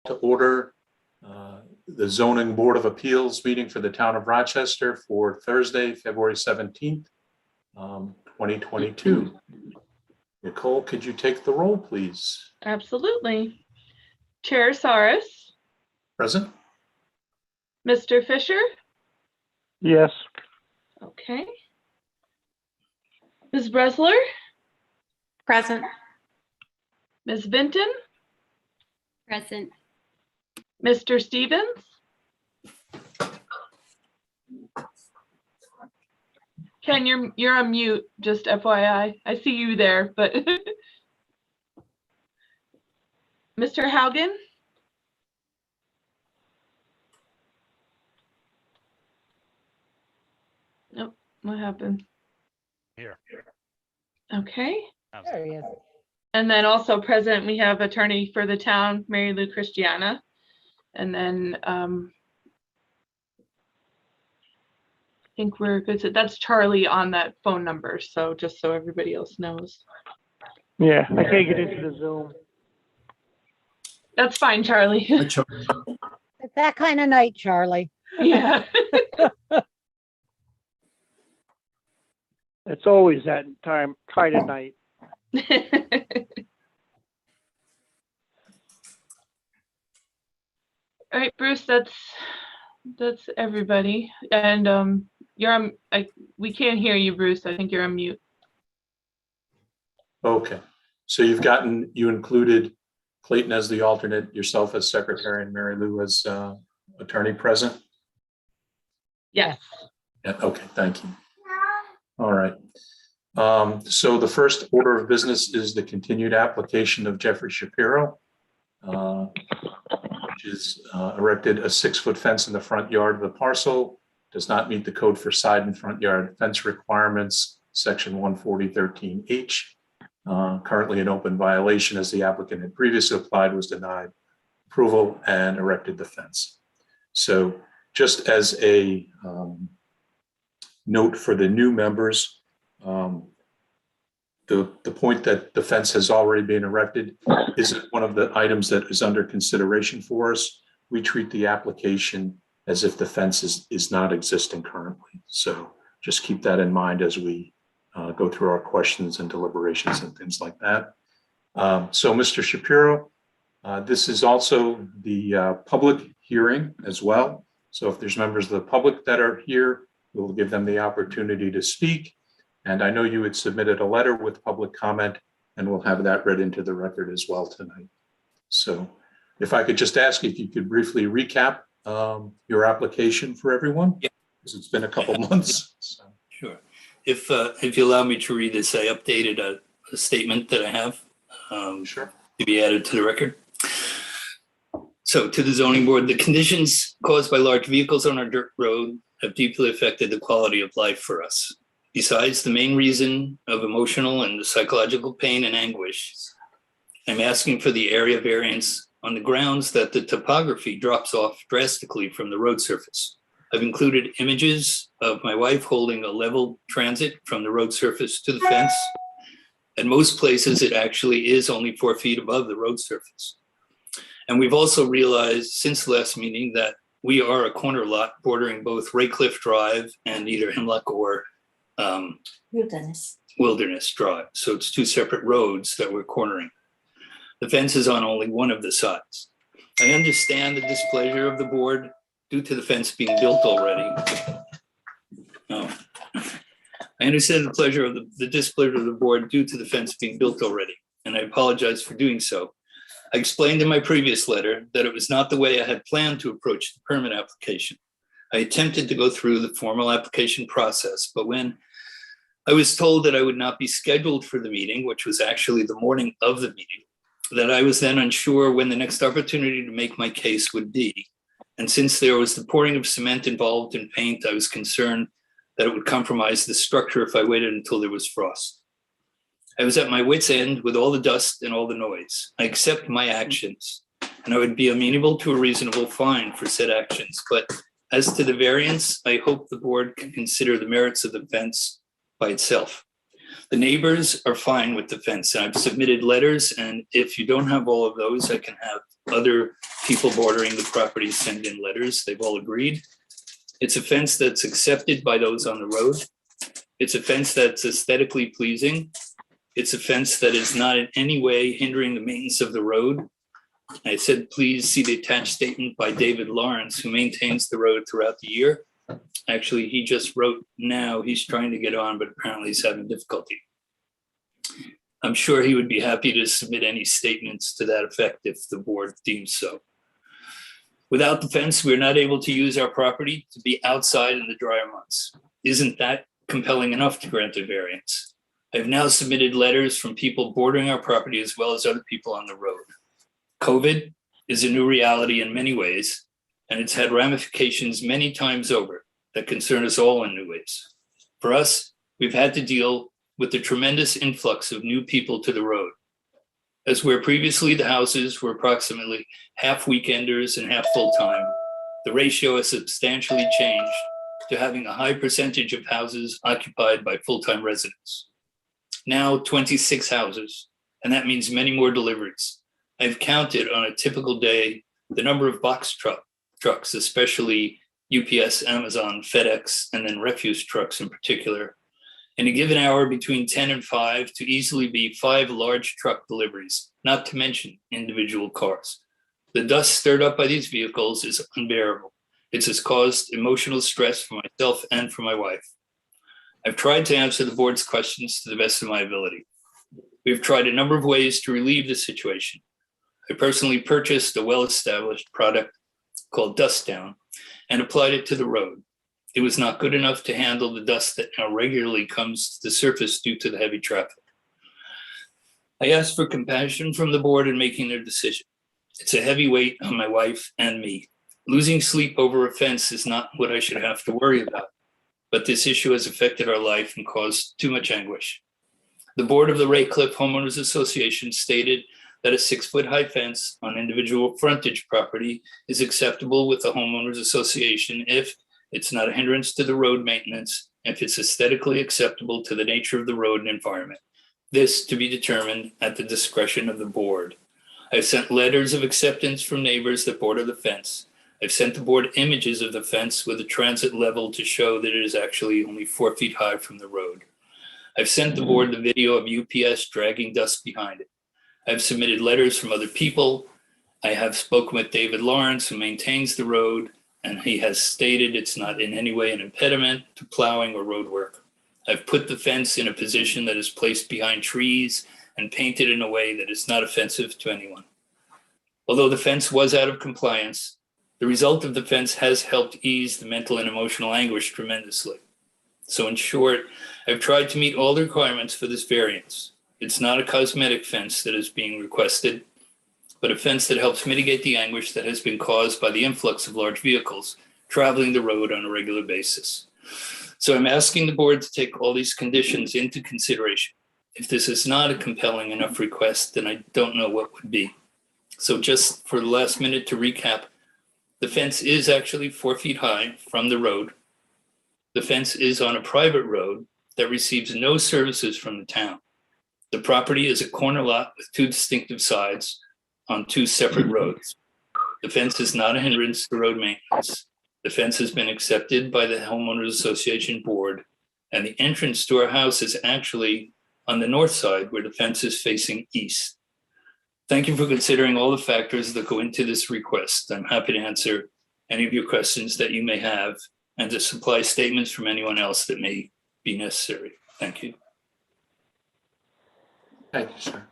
to order the Zoning Board of Appeals meeting for the town of Rochester for Thursday, February 17th, 2022. Nicole, could you take the roll, please? Absolutely. Chair Saris. Present. Mr. Fisher. Yes. Okay. Ms. Bresler. Present. Ms. Vinton. Present. Mr. Stevens. Ken, you're on mute, just FYI. I see you there, but Mr. Haugen. Nope, what happened? Here. Okay. There he is. And then also present, we have attorney for the town, Mary Lou Christiana. And then I think we're good. So that's Charlie on that phone number. So just so everybody else knows. Yeah, I can't get into the Zoom. That's fine, Charlie. It's that kind of night, Charlie. Yeah. It's always that time, kind of night. All right, Bruce, that's everybody. And you're on, we can't hear you, Bruce. I think you're on mute. Okay, so you included Clayton as the alternate, yourself as secretary, and Mary Lou as attorney present? Yes. Yeah, okay, thank you. All right. So the first order of business is the continued application of Jeffrey Shapiro, which is erected a 6-foot fence in the front yard of the parcel, does not meet the code for side and front yard fence requirements, section 140.13H. Currently an open violation, as the applicant had previously applied, was denied approval and erected the fence. So just as a note for the new members, the point that the fence has already been erected isn't one of the items that is under consideration for us. We treat the application as if the fence is not existing currently. So just keep that in mind as we go through our questions and deliberations and things like that. So Mr. Shapiro, this is also the public hearing as well. So if there's members of the public that are here, we'll give them the opportunity to speak. And I know you had submitted a letter with public comment, and we'll have that read into the record as well tonight. So if I could just ask if you could briefly recap your application for everyone, because it's been a couple months. So. Sure. If you allow me to read this, I updated a statement that I have Sure. to be added to the record. So to the zoning board, the conditions caused by large vehicles on our dirt road have deeply affected the quality of life for us. Besides the main reason of emotional and psychological pain and anguish, I'm asking for the area variance on the grounds that the topography drops off drastically from the road surface. I've included images of my wife holding a level transit from the road surface to the fence. At most places, it actually is only 4 feet above the road surface. And we've also realized since the last meeting that we are a corner lot bordering both Raycliffe Drive and either Hemlock or Wilderness Drive. So it's 2 separate roads that we're cornering. The fence is on only one of the sides. I understand the displeasure of the board due to the fence being built already. I understand the displeasure of the board due to the fence being built already, and I apologize for doing so. I explained in my previous letter that it was not the way I had planned to approach the permit application. I attempted to go through the formal application process, but when I was told that I would not be scheduled for the meeting, which was actually the morning of the meeting, that I was then unsure when the next opportunity to make my case would be. And since there was the pouring of cement involved in paint, I was concerned that it would compromise the structure if I waited until there was frost. I was at my wit's end with all the dust and all the noise. I accept my actions, and I would be amenable to a reasonable fine for said actions. But as to the variance, I hope the board can consider the merits of the fence by itself. The neighbors are fine with the fence. I've submitted letters, and if you don't have all of those, I can have other people bordering the property send in letters. They've all agreed. It's a fence that's accepted by those on the road. It's a fence that's aesthetically pleasing. It's a fence that is not in any way hindering the maintenance of the road. I said, please see the attached statement by David Lawrence, who maintains the road throughout the year. Actually, he just wrote now, he's trying to get on, but apparently he's having difficulty. I'm sure he would be happy to submit any statements to that effect if the board deems so. Without the fence, we're not able to use our property to be outside in the drier months. Isn't that compelling enough to grant a variance? I've now submitted letters from people bordering our property as well as other people on the road. COVID is a new reality in many ways, and it's had ramifications many times over that concern us all in new ways. For us, we've had to deal with the tremendous influx of new people to the road. As where previously the houses were approximately half weekenders and half full-time, the ratio has substantially changed to having a high percentage of houses occupied by full-time residents. Now 26 houses, and that means many more deliveries. I've counted on a typical day the number of box trucks, especially UPS, Amazon, FedEx, and then refuse trucks in particular, in a given hour between 10 and 5 to easily be 5 large truck deliveries, not to mention individual cars. The dust stirred up by these vehicles is unbearable. It has caused emotional stress for myself and for my wife. I've tried to answer the board's questions to the best of my ability. We've tried a number of ways to relieve the situation. I personally purchased a well-established product called Dust Down and applied it to the road. It was not good enough to handle the dust that now regularly comes to the surface due to the heavy traffic. I asked for compassion from the board in making their decision. It's a heavy weight on my wife and me. Losing sleep over a fence is not what I should have to worry about, but this issue has affected our life and caused too much anguish. The board of the Raycliffe Homeowners Association stated that a 6-foot-high fence on individual frontage property is acceptable with the homeowners association if it's not a hindrance to the road maintenance, and if it's aesthetically acceptable to the nature of the road and environment. This to be determined at the discretion of the board. I've sent letters of acceptance from neighbors that border the fence. I've sent the board images of the fence with a transit level to show that it is actually only 4 feet high from the road. I've sent the board the video of UPS dragging dust behind it. I've submitted letters from other people. I have spoken with David Lawrence, who maintains the road, and he has stated it's not in any way an impediment to plowing or road work. I've put the fence in a position that is placed behind trees and painted in a way that is not offensive to anyone. Although the fence was out of compliance, the result of the fence has helped ease the mental and emotional anguish tremendously. So in short, I've tried to meet all the requirements for this variance. It's not a cosmetic fence that is being requested, but a fence that helps mitigate the anguish that has been caused by the influx of large vehicles traveling the road on a regular basis. So I'm asking the board to take all these conditions into consideration. If this is not a compelling enough request, then I don't know what would be. So just for the last minute to recap, the fence is actually 4 feet high from the road. The fence is on a private road that receives no services from the town. The property is a corner lot with 2 distinctive sides on 2 separate roads. The fence is not a hindrance to road maintenance. The fence has been accepted by the Homeowners Association board, and the entrance to our house is actually on the north side where the fence is facing east. Thank you for considering all the factors that go into this request. I'm happy to answer any of your questions that you may have and to supply statements from anyone else that may be necessary. Thank you. Thank you, sir.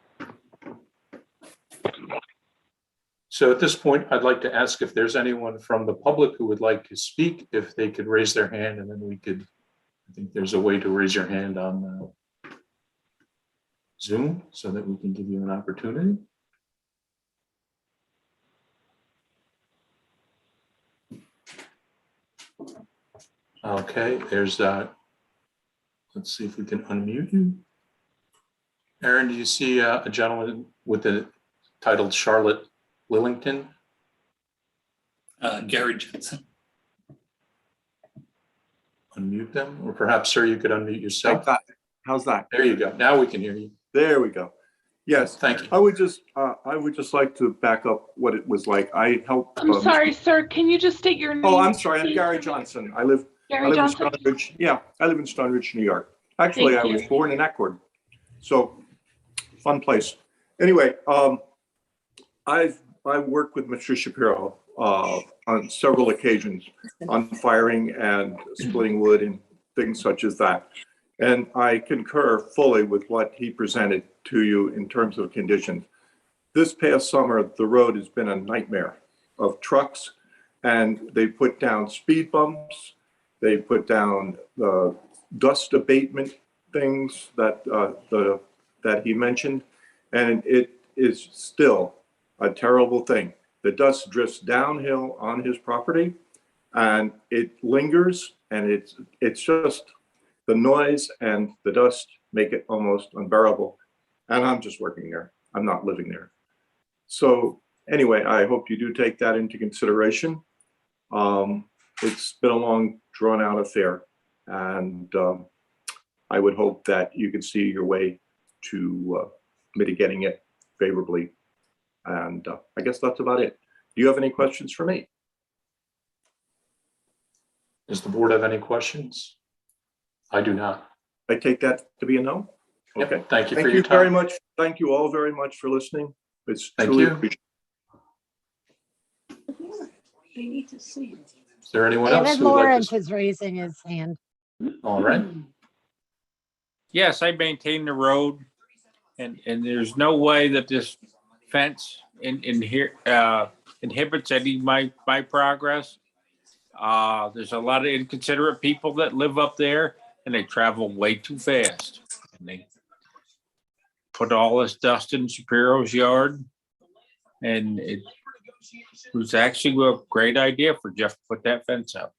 So at this point, I'd like to ask if there's anyone from the public who would like to speak, if they could raise their hand, and then we could, I think there's a way to raise your hand on Zoom so that we can give you an opportunity. Okay, there's that. Let's see if we can unmute you. Aaron, do you see a gentleman with the titled Charlotte Lillington? Gary Johnson. Unmute them, or perhaps, sir, you could unmute yourself. How's that? There you go. Now we can hear you. There we go. Yes, Thank you. I would just like to back up what it was like. I helped. I'm sorry, sir. Can you just state your name? Oh, I'm sorry. I'm please, Gary for me? Johnson. I live Gary in Johnson? Stone Ridge. Yeah, I live in Stone Ridge, New York. Actually, Thank I was you. born in Eckerd. So fun place. Anyway, I worked with Mr. Shapiro on several occasions on firing and splitting wood and things such as that. And I concur fully with what he presented to you in terms of conditions. This past summer, the road has been a nightmare of trucks, and they put down speed bumps. They put down the dust abatement things that that he mentioned, and it is still a terrible thing. The dust drifts downhill on his property, and it lingers, and it's just the noise and the dust make it almost unbearable. And I'm just working there. I'm not living there. So anyway, I hope you do take that into consideration. It's been a long, drawn out affair, and I would hope that you can see your way to mitigating it favorably. And I guess that's about it. Do you have any questions for me? Does the board have any questions? I do not. I take that to be a no? Yep, Okay. thank you for Thank your you very time. much. Thank you all very much for listening. It's Thank truly you. appreciated. Is there anyone else David who would like Lawrence to? is raising his hand. All right. Yes, I maintain the road, and there's no way that this fence inhibits any of my progress. There's a lot of inconsiderate people that live up there, and they travel way too fast. And they put all this dust in Shapiro's yard, and it was actually a great idea for Jeff to put that fence up.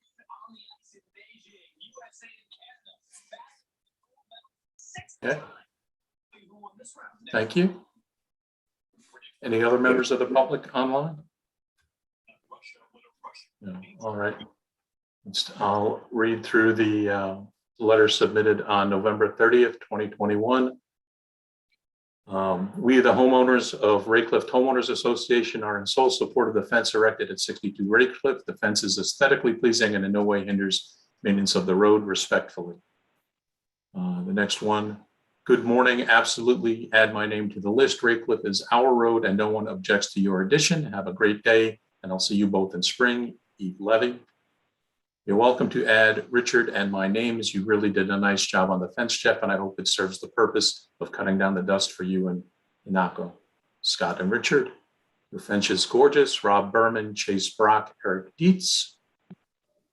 Okay. Thank you. Any other members of the public online? No. All right. I'll read through the letter submitted on November 30th, 2021. We, the homeowners of Raycliff Homeowners Association, are in sole support of the fence erected at 62 Raycliff. The fence is aesthetically pleasing and in no way hinders maintenance of the road. Respectfully. The next one. Good morning. Absolutely add my name to the list. Raycliff is our road and no one objects to your addition. Have a great day, and I'll see you both in spring. Eve Levy. You're welcome to add Richard and my names. You really did a nice job on the fence, Jeff, and I hope it serves the purpose of cutting down the dust for you and Inako. Scott and Richard. Your fence is gorgeous. Rob Berman, Chase Brock, Eric Dietz.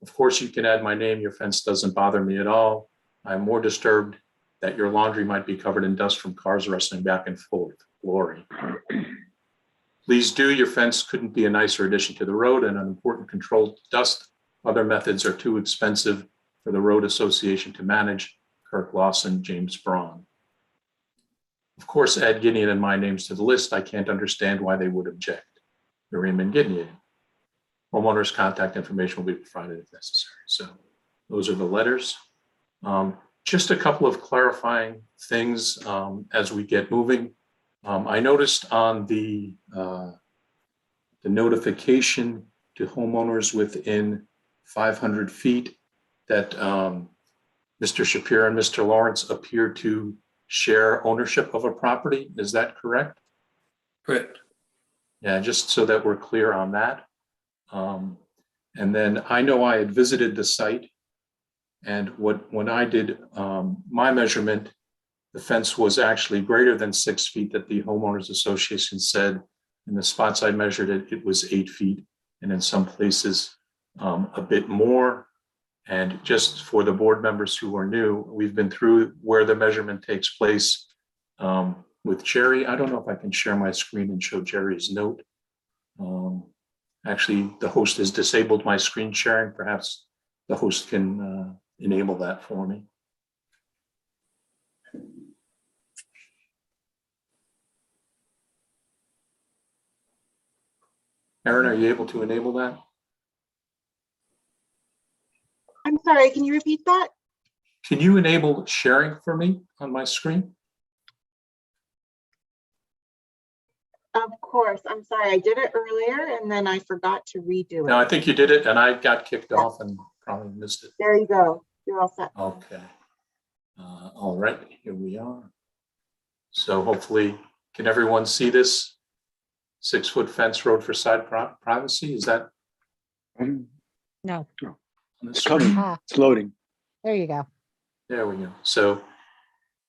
Of course, you can add my name. Your fence doesn't bother me at all. I'm more disturbed that your laundry might be covered in dust from cars rustling back and forth. Glory. Please do. Your fence couldn't be a nicer addition to the road and an important controlled dust. Other methods are too expensive for the Road Association to manage. Kirk Lawson, James Braun. Of course, add Gideon and my names to the list. I can't understand why they would object. Miriam and Gideon. Homeowners' contact information will be provided if necessary. So those are the letters. Just a couple of clarifying things as we get moving. I noticed on the notification to homeowners within 500 feet that Mr. Shapiro and Mr. Lawrence appear to share ownership of a property. Is that correct? Correct. Yeah, just so that we're clear on that. And then I know I had visited the site, and when I did my measurement, the fence was actually greater than 6 feet that the homeowners association said. In the spots I measured it, it was 8 feet, and in some places a bit more. And just for the board members who are new, we've been through where the measurement takes place with Jerry. I don't know if I can share my screen and show Jerry's note. Actually, the host has disabled my screen sharing. Perhaps the host can enable that for me. Aaron, are you able to enable that? I'm sorry, can you repeat that? Can you enable sharing for me on my screen? Of course. I'm sorry. I did it earlier and then I forgot to redo No, I it. think you did it and I got kicked off and probably missed it. There you go. You're all set. Okay. All right, here we are. So hopefully, can everyone see this 6-foot fence road for side privacy? Is that? No. on the It's screen? coming. Ah, It's loading. there you go. There we go. So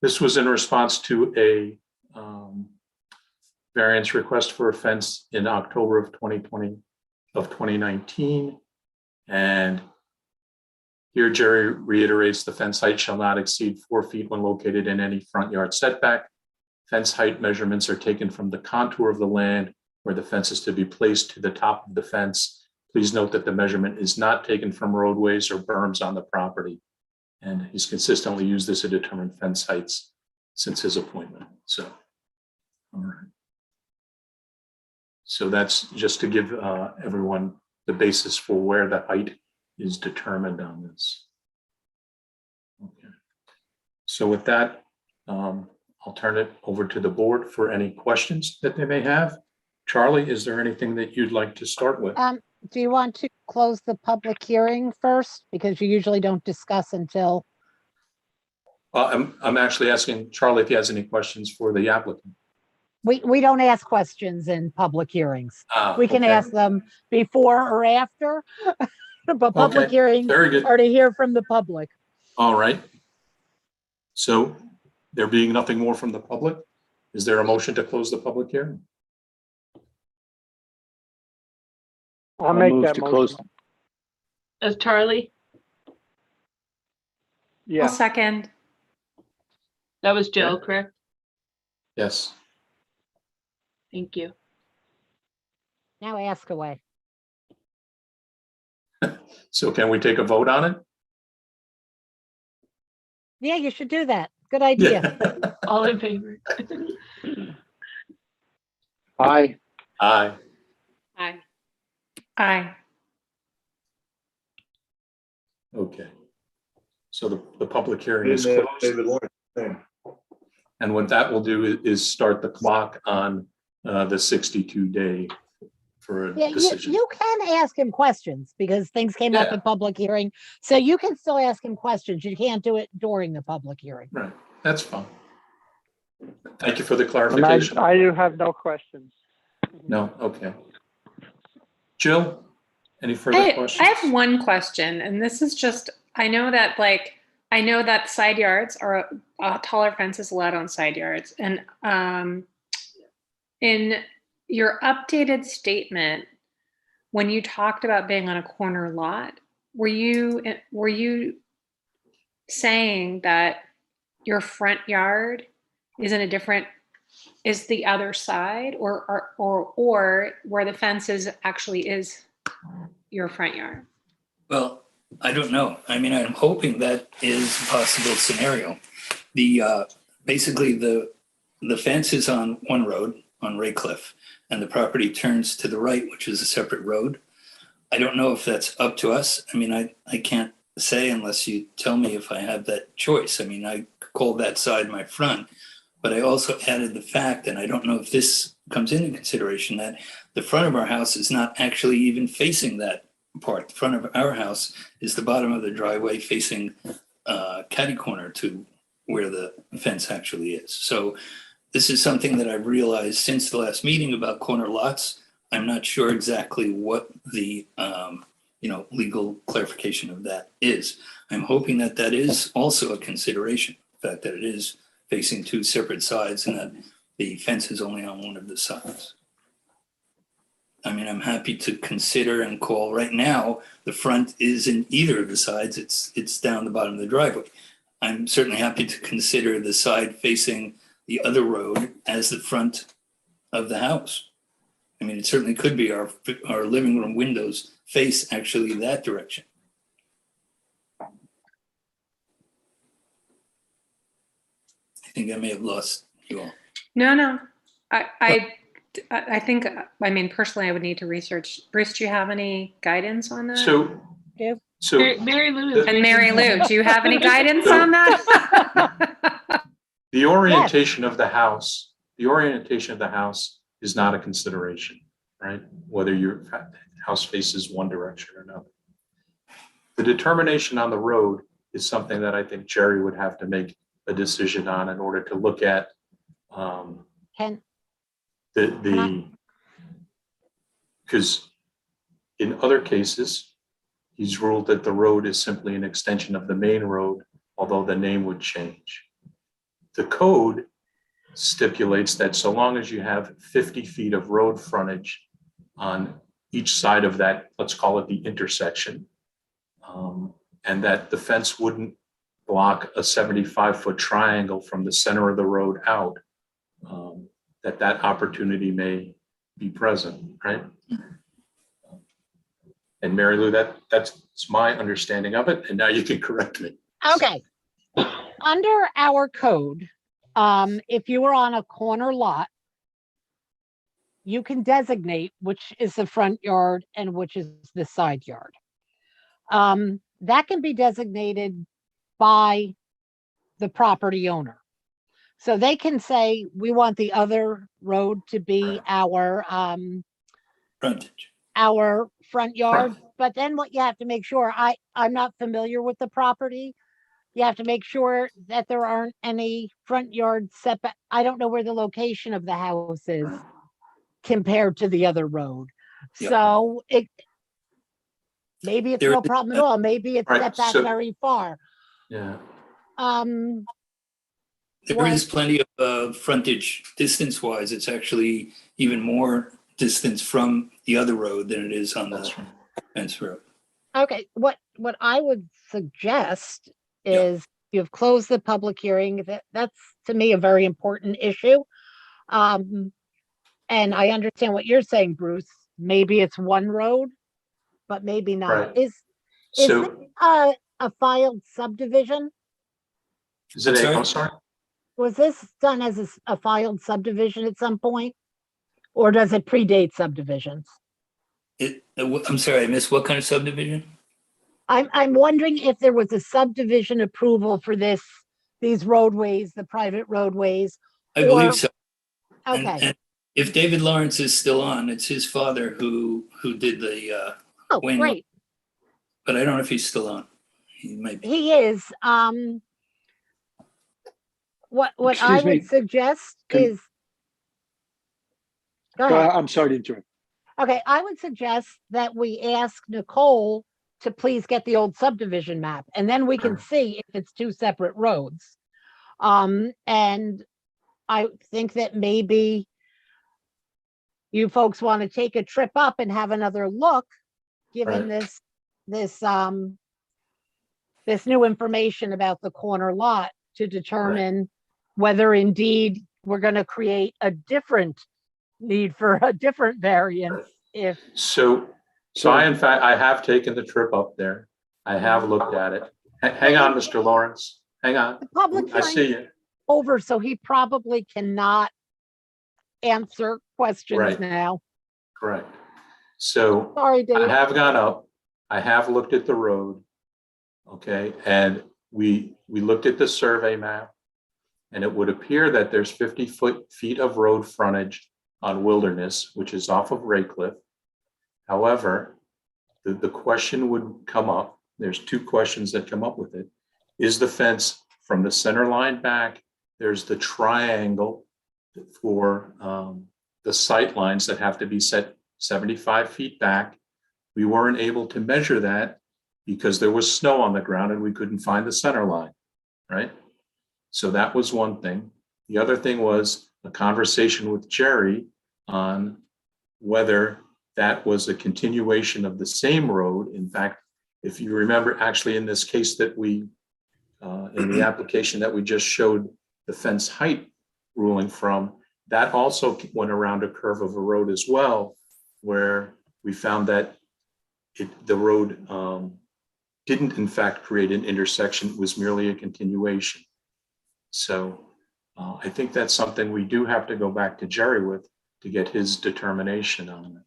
this was in response to a variance request for a fence in October of 2019. And here Jerry reiterates the fence height shall not exceed 4 feet when located in any front yard setback. Fence height measurements are taken from the contour of the land where the fence is to be placed to the top of the fence. Please note that the measurement is not taken from roadways or berms on the property. And he's consistently used this to determine fence heights since his appointment. So, all right. So that's just to give everyone the basis for where the height is determined on this. Okay. So with that, I'll turn it over to the board for any questions that they may have. Charlie, is there anything that you'd like to start with? Do you want to close the public hearing first? Because you usually don't discuss until, I'm actually asking Charlie if he has any questions for the applicant. we don't ask questions in public hearings. We can Okay. ask them before or after, but public Okay, hearings very good. are to hear from the public. All right. So there being nothing more from the public, is there a motion to close the public hearing? I'll make move that to close. motion. As Charlie, I'll Yeah, second. that was Jill, correct? Yes. Thank you. Now ask away. So can we take a vote on it? Yeah, you should do that. Good idea. All in favor? aye. Aye. Aye. Aye. Okay. So the public hearing is closed. David Lawrence. Same. And what that will do is start the clock on the 62-day for a Yeah, decision. you can ask him questions because things came up Yeah. in public hearing. So you can still ask him questions. You can't do it during the public hearing. Right, that's fine. Thank you for the And clarification. I do have no questions. No, okay. Jill, any further I questions? have one question, and this is just, I know that side yards are, taller fences allowed on side yards. And in your updated statement, when you talked about being on a corner lot, were you saying that your front yard is is the other side, or where the fence actually is your front yard? Well, I don't know. I mean, I'm hoping that is a possible scenario. Basically the fence is on one road on Raycliffe, and the property turns to the right, which is a separate road. I don't know if that's up to us. I mean, I can't say unless you tell me if I have that choice. I mean, I call that side my front, but I also added the fact, and I don't know if this comes into consideration, that the front of our house is not actually even facing that part. The front of our house is the bottom of the driveway facing catty corner to where the fence actually is. So this is something that I've realized since the last meeting about corner lots. I'm not sure exactly what the legal clarification of that is. I'm hoping that that is also a consideration, the fact that it is facing two separate sides and that the fence is only on one of the sides. I mean, I'm happy to consider and call right now, the front is in either of the sides, it's down the bottom of the driveway. I'm certainly happy to consider the side facing the other road as the front of the house. I mean, it certainly could be our living room windows face actually that direction. I think I may have lost you all. No. I think, I mean, personally, I would need to research. Bruce, do you have any guidance on that? So Yep. Mary Lou. And Mary Lou, do you have any guidance on that? the orientation of the house is not a consideration, right? Whether your house faces one direction or another. The determination on the road is something that I think Jerry would have to make a decision on in order to look at Can, because in other cases, he's ruled that the road is simply an extension of the main road, although the name would change. The code stipulates that so long as you have 50 feet of road frontage on each side of that, let's call it the intersection, and that the fence wouldn't block a 75-foot triangle from the center of the road out, that opportunity may be present, right? And Mary Lou, that's my understanding of it, and now you can correct me. okay. Under our code, if you are on a corner lot, you can designate which is the front yard and which is the side yard. That can be designated by the property owner. So they can say, we want the other road to be our Frontage. our front yard. But then what you have to make sure, I'm not familiar with the property. You have to make sure that there aren't any front yard setback. I don't know where the location of the house is compared to the other road. Yeah. So maybe it's There no is- problem at all. Maybe it's Right, set back so- very far. Yeah. There is plenty of frontage distance-wise. It's actually even more distance from the other road than it is on the That's right. fence road. Okay, what I would suggest Yeah. is you've closed the public hearing. That's to me a very important issue. And I understand what you're saying, Bruce. Maybe it's one road, but maybe not. Right. Is So this a filed subdivision? is it Sorry? I'm sorry? Was this done as a filed subdivision at some point? Or does it predate subdivisions? I'm sorry, I missed what kind of subdivision? I'm wondering if there was a subdivision approval for these roadways, the private roadways. I Or- believe so. Okay, And if David Lawrence is still on, it's his father who did the, oh, Wayne- great, but I don't know if he's still on. He might be. he is, what I Excuse me. would suggest Can- is. Go ahead. I'm sorry to interrupt. Okay, I would suggest that we ask Nicole to please get the old subdivision map, and then we can Sure. see if it's two separate roads. And I think that maybe you folks want to take a trip up and have another look, given Right. this new information about the corner lot to determine whether indeed we're going to create a different need for a different variance if, So in fact, I have taken the trip up there. I have looked at it. Hang on, Mr. Lawrence. Hang on. the public I see hearing you. over, so he probably cannot answer questions Right. now. Correct. So Sorry, I Dave. have gone up. I have looked at the road. Okay, and we looked at the survey map, and it would appear that there's 50 feet of road frontage on Wilderness, which is off of Raycliffe. However, the question would come up. There's two questions that come up with it. Is the fence from the center line back? There's the triangle for the sight lines that have to be set 75 feet back. We weren't able to measure that because there was snow on the ground and we couldn't find the center line, right? So that was one thing. The other thing was a conversation with Jerry on whether that was a continuation of the same road. In fact, if you remember, actually in this case that we, in the application that we just showed the fence height ruling from, that also went around a curve of a road as well, where we found that the road didn't in fact create an intersection, it was merely a continuation. So I think that's something we do have to go back to Jerry with to get his determination on it.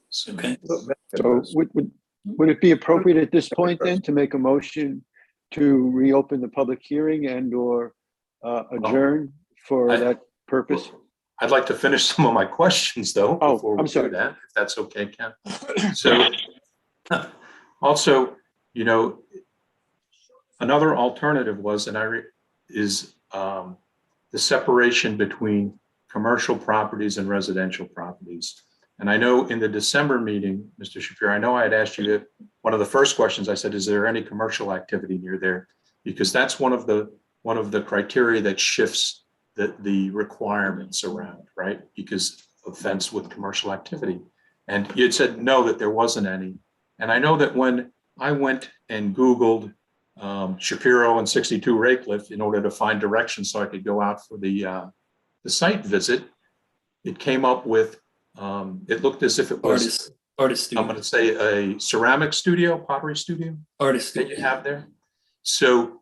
So, Okay. So would it be appropriate at this point then to make a motion to reopen the public hearing and or adjourn for I- that purpose? I'd like to finish some of my questions though, Oh, before we I'm do sorry. that, if that's okay, Ken. So also, you know, another alternative was, is the separation between commercial properties and residential properties. And I know in the December meeting, Mr. Shapiro, I know I had asked you that one of the first questions I said, is there any commercial activity near there? Because that's one of the criteria that shifts the requirements around, right? Because of fence with commercial activity. And you had said no, that there wasn't any. And I know that when I went and Googled Shapiro and 62 Raycliffe in order to find directions so I could go out for the site visit, it came up with, it looked as if it was, Artist I'm studio. going to say a ceramic studio, pottery studio Artist that you studio. have there. So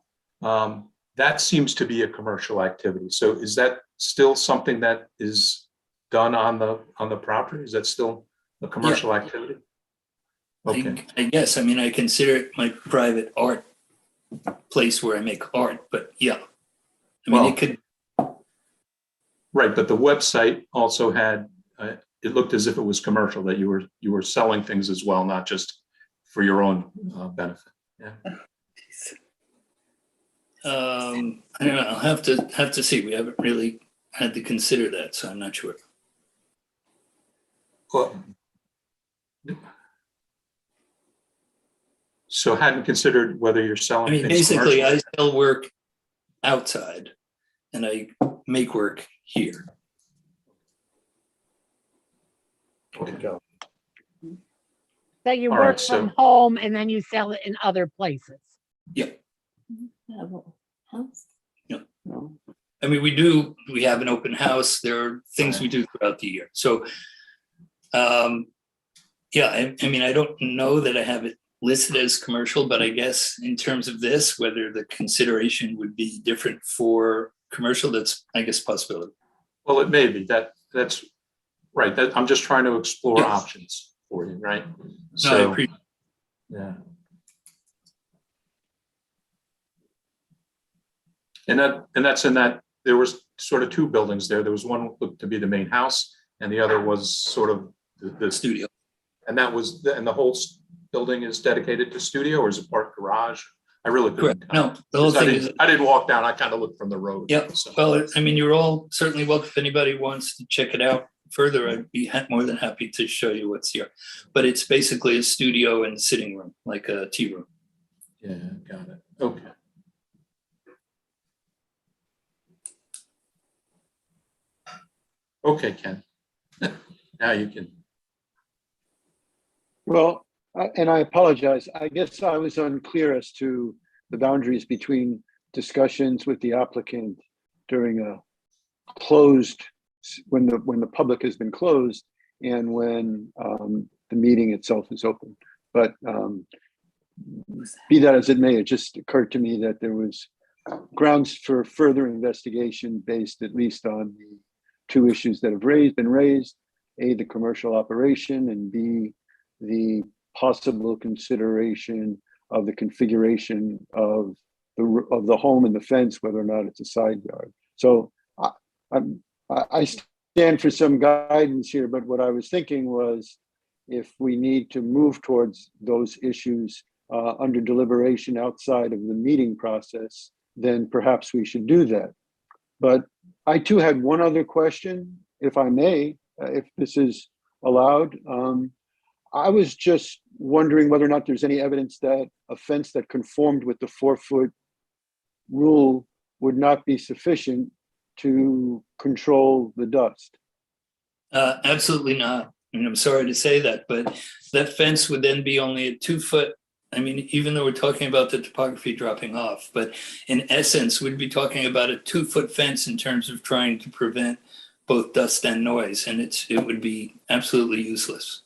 that seems to be a commercial activity. So is that still something that is done on the property? Is that still a commercial activity? Okay. I guess, I mean, I consider it my private art place where I make art, but yeah. I mean, Well, it could, right, but the website also had, it looked as if it was commercial, that you were selling things as well, not just for your own benefit. Yeah. I don't know, I'll have to see. We haven't really had to consider that, so I'm not sure. Well, so hadn't considered whether you're I selling mean, things basically, commercially. I sell work outside and I make work here. Okay. So you All work right, from so- home and then you sell it in other places. Yeah. No. I mean, we have an open house. There are things we do throughout the year. So, yeah, I mean, I don't know that I have it listed as commercial, but I guess in terms of this, whether the consideration would be different for commercial, that's, I guess, a possibility. Well, it may be. That's right. I'm just trying to explore Yes. options for you, right? No, I So, appreciate. yeah. And that's in that, there was sort of two buildings there. There was one looked to be the main house and the other was sort of the Studio. And and the whole building is dedicated to studio, or is it part garage? I really couldn't Correct. tell. No, the whole thing is, I didn't walk down. I kind of looked from the road. yeah. So, Well, I mean, you're all certainly welcome. If anybody wants to check it out further, I'd be more than happy to show you what's here. But it's basically a studio and sitting room, like a tea room. yeah, got it. Okay. Okay, Ken. Now you can. Well, and I apologize. I guess I was unclear as to the boundaries between discussions with the applicant during a closed, when the public has been closed, and when the meeting itself is open. But be that as it may, it just occurred to me that there was grounds for further investigation based at least on the two issues that have been raised: A, the commercial operation, and B, the possible consideration of the configuration of the home and the fence, whether or not it's a side yard. So I stand for some guidance here, but what I was thinking was, if we need to move towards those issues under deliberation outside of the meeting process, then perhaps we should do that. But I too had one other question, if I may, if this is allowed. I was just wondering whether or not there's any evidence that a fence that conformed with the 4-foot rule would not be sufficient to control the dust. Absolutely not. And I'm sorry to say that, but that fence would then be only a 2-foot. I mean, even though we're talking about the topography dropping off, but in essence, we'd be talking about a 2-foot fence in terms of trying to prevent both dust and noise, and it would be absolutely useless.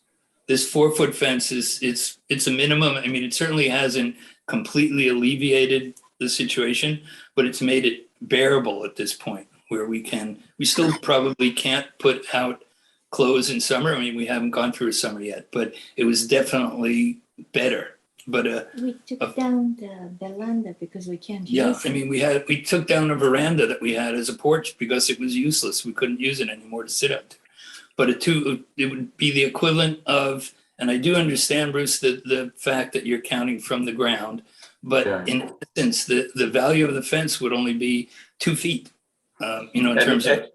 This 4-foot fence it's a minimum. I mean, it certainly hasn't completely alleviated the situation, but it's made it bearable at this point, where we still probably can't put out clothes in summer. I mean, we haven't gone through a summer yet, but it was definitely better But We took down the veranda because we can't yeah, use I it. mean, we took down a veranda that we had as a porch because it was useless. We couldn't use it anymore to sit out there. But it would be the equivalent of, and I do understand, Bruce, the fact that you're counting from the ground, but Yeah. in essence, the value of the fence would only be 2 feet. In And terms of,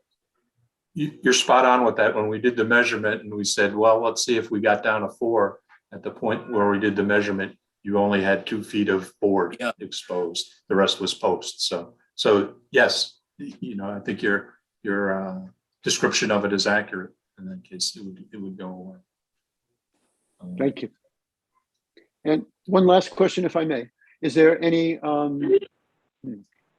you're spot on with that. When we did the measurement and we said, well, let's see if we got down to 4, at the point where we did the measurement, you only had 2 feet of board Yeah. exposed. The rest was post. So yes, I think your description of it is accurate. In that case, it would go away. Thank you. And one last question, if I may. Is there any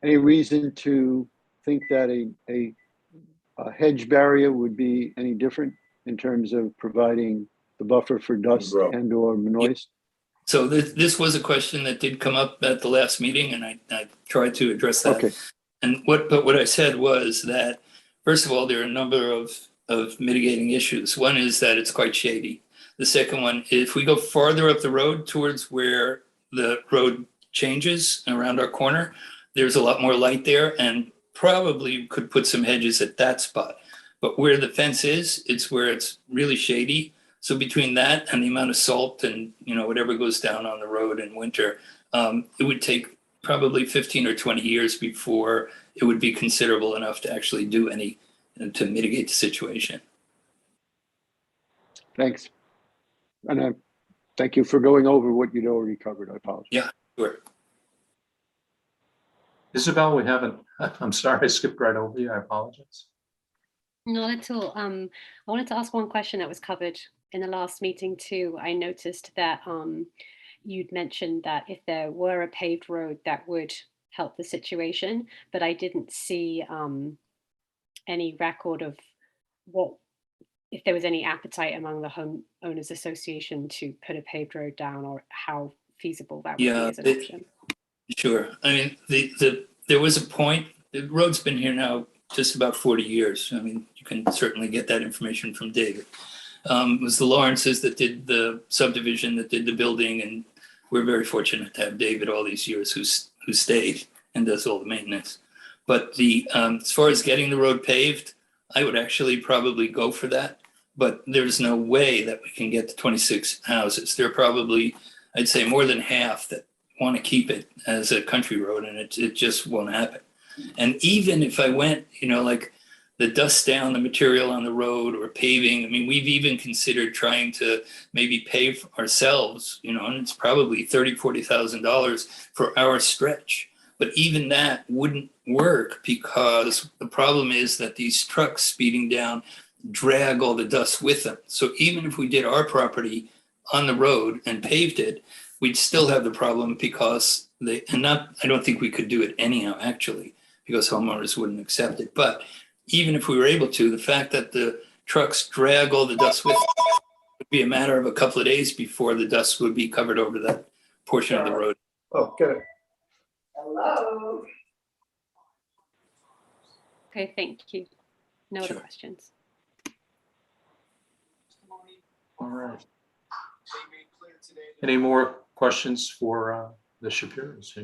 reason to think that a hedge barrier would be any different in terms of providing the buffer for dust and or noise? so this was a question that did come up at the last meeting, and I tried to address that. Okay. And what I said was that, first of all, there are a number of mitigating issues. One is that it's quite shady. The second one, if we go farther up the road towards where the road changes around our corner, there's a lot more light there, and probably could put some hedges at that spot. But where the fence is, it's where it's really shady. So between that and the amount of salt and whatever goes down on the road in winter, it would take probably 15 or 20 years before it would be considerable enough to actually do any to mitigate the situation. Thanks. And thank you for going over what you'd already covered. I apologize. Yeah, sure. Isabel, we haven't, I'm sorry, I skipped right over you. I apologize. Not at all. I wanted to ask one question that was covered in the last meeting too. I noticed that you'd mentioned that if there were a paved road, that would help the situation, but I didn't see any record of if there was any appetite among the homeowners association to put a paved road down, or how feasible that would be as an option. Sure. I mean, there was a point. The road's been here now just about 40 years. I mean, you can certainly get that information from David. It was the Lawrences that did the subdivision, that did the building, and we're very fortunate to have David all these years who stayed and does all the maintenance. But as far as getting the road paved, I would actually probably go for that. But there's no way that we can get to 26 houses. There are probably, I'd say, more than half that want to keep it as a country road, and it just won't happen. And even if I went, like the dust down the material on the road or paving, I mean, we've even considered trying to maybe pave ourselves, and it's probably $30,000, $40,000 for our stretch. But even that wouldn't work, because the problem is that these trucks speeding down drag all the dust with them. So even if we did our property on the road and paved it, we'd still have the problem, because I don't think we could do it anyhow, actually, because homeowners wouldn't accept it. But even if we were able to, the fact that the trucks drag all the dust with them, it would be a matter of a couple of days before the dust would be covered over that portion of the road. Oh, get it. Hello. Okay, thank you. No Sure. other questions. All right. Any more questions for the Shapiros?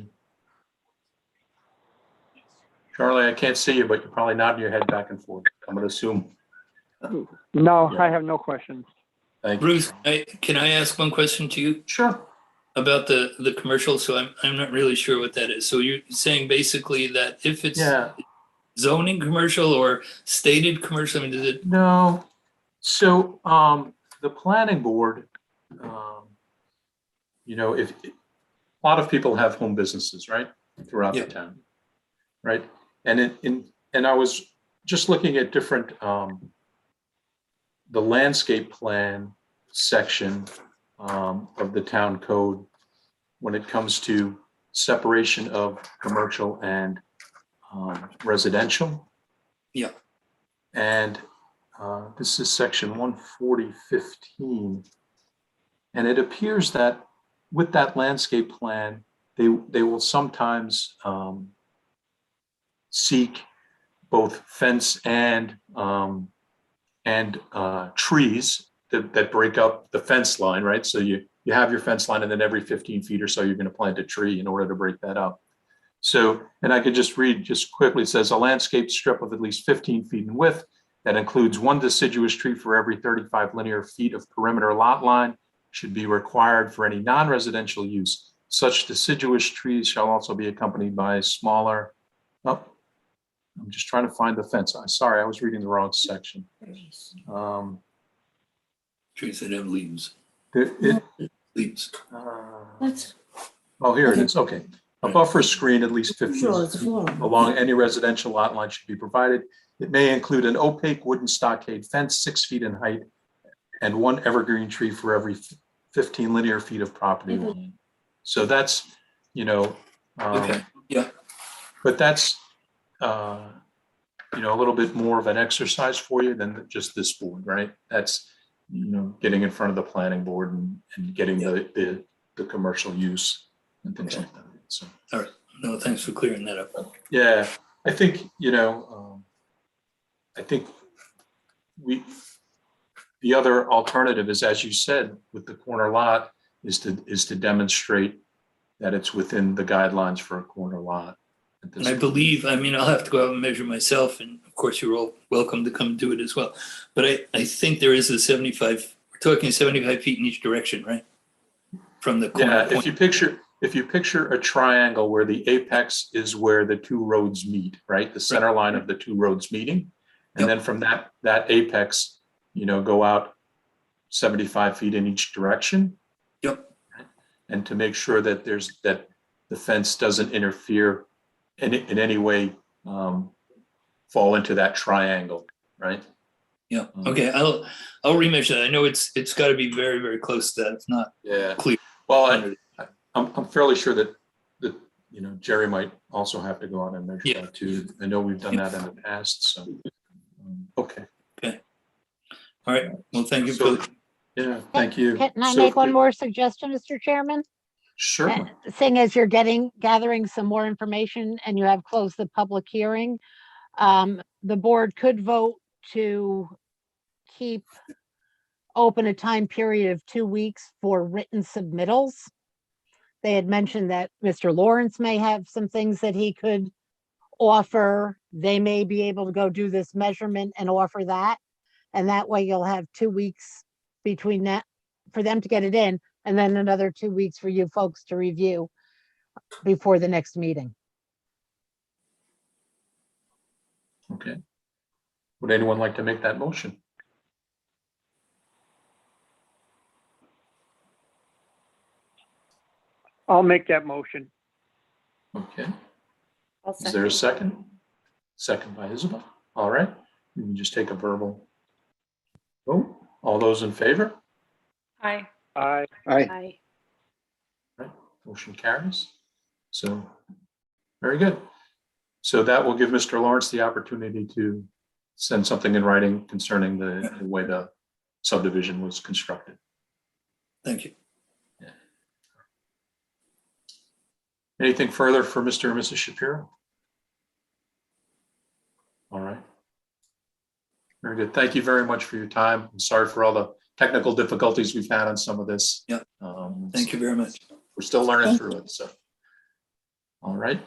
Charlie, I can't see you, but you're probably nodding your head back and forth. I'm going to assume. No, Yeah. I have no questions. Thank you. Bruce, can I ask one question to you? Sure. About the commercial? So I'm not really sure what that is. So you're saying basically that if it's zoning commercial or stated commercial, I mean, does it? No. So the planning board, if a lot of people have home businesses, right, throughout the town, right, and I was just looking at different the landscape plan section of the town code when it comes to separation of commercial and residential. Yeah. And this is section 140.15. And it appears that with that landscape plan, they will sometimes seek both fence and trees that break up the fence line, right? So you have your fence line, and then every 15 feet or so, you're going to plant a tree in order to break that up. So, and I could just read just quickly, it says a landscape strip of at least 15 feet in width that includes one deciduous tree for every 35 linear feet of perimeter lot line should be required for any non-residential use. Such deciduous trees shall also be accompanied by smaller, oh, I'm just trying to find the fence. I'm sorry, I was reading the wrong section. Trees that have leaves. Leaves. That's Oh, here it is. Okay. A buffer screen at least 15 feet along any residential lot line should be provided. It may include an opaque wooden stockade fence 6 feet in height and one evergreen tree for every 15 linear feet of property line. So that's, Okay, yeah. but that's, a little bit more of an exercise for you than just this board, right? That's, getting in front of the planning board and getting the commercial use and things like that. So, All right. No, thanks for clearing that up. yeah, I think, the other alternative is, as you said, with the corner lot is to demonstrate that it's within the guidelines for a corner lot. And I believe, I'll have to go out and measure myself, and of course, you're all welcome to come do it as well. But I think there is a 75, we're talking 75 feet in each direction, right? From the corner Yeah, point. if you picture a triangle where the apex is where the two roads meet, right? The center line of the two roads meeting. And then from that apex, go out 75 feet in each direction. Yep. And to make sure that that the fence doesn't interfere in any way, fall into that triangle, right? Yeah. Okay. I'll remeasure that. I know it's got to be very, very close to that. If not clear. Well, I'm fairly sure that Jerry might also have to go out and measure that too. I know we've done that in the past. So, okay. Okay. All right. Well, thank you. So, yeah, thank you. Can I So make one more suggestion, Mr. Chairman? Sure. Seeing as you're gathering some more information and you have closed the public hearing, the board could vote to keep open a time period of 2 weeks for written submittals. They had mentioned that Mr. Lawrence may have some things that he could offer. They may be able to go do this measurement and offer that. And that way you'll have 2 weeks between that for them to get it in, and then another 2 weeks for you folks to review before the next meeting. Okay. Would anyone like to make that motion? I'll make that motion. Okay. I'll Is there a second. second? Second by Isabel. All right. You can just take a verbal vote. All those in favor? Aye. Aye. Aye. Right. Motion carries. So, very good. So that will give Mr. Lawrence the opportunity to send something in writing concerning the way the subdivision was constructed. Thank you. Anything further for Mr. and Mrs. Shapiro? All right. Very good. Thank you very much for your time. I'm sorry for all the technical difficulties we've had on some of this. Yeah. Thank you very much. We're still learning through it. So, all right.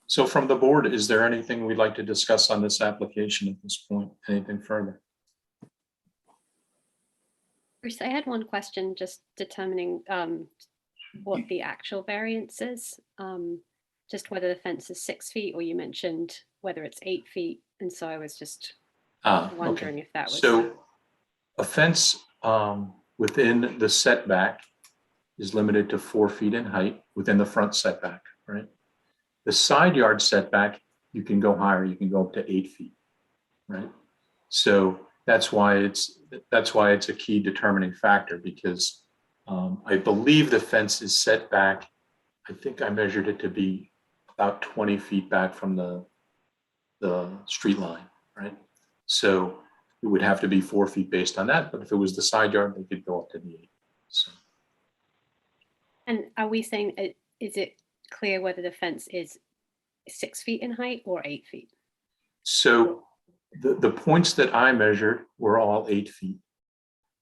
So from the board, is there anything we'd like to discuss on this application at this point? Anything further? Bruce, I had one question, just determining what the actual variance is, just whether the fence is 6 feet, or you mentioned whether it's 8 feet. And so I was just wondering if that was. So a fence within the setback is limited to 4 feet in height within the front setback, right? The side yard setback, you can go higher, you can go up to 8 feet, right? So that's why it's a key determining factor, because I believe the fence is set back. I think I measured it to be about 20 feet back from the street line, right? So it would have to be 4 feet based on that. But if it was the side yard, they could go up to the 8. So. And are we saying, is it clear whether the fence is 6 feet in height or 8 feet? So the points that I measured were all 8 feet.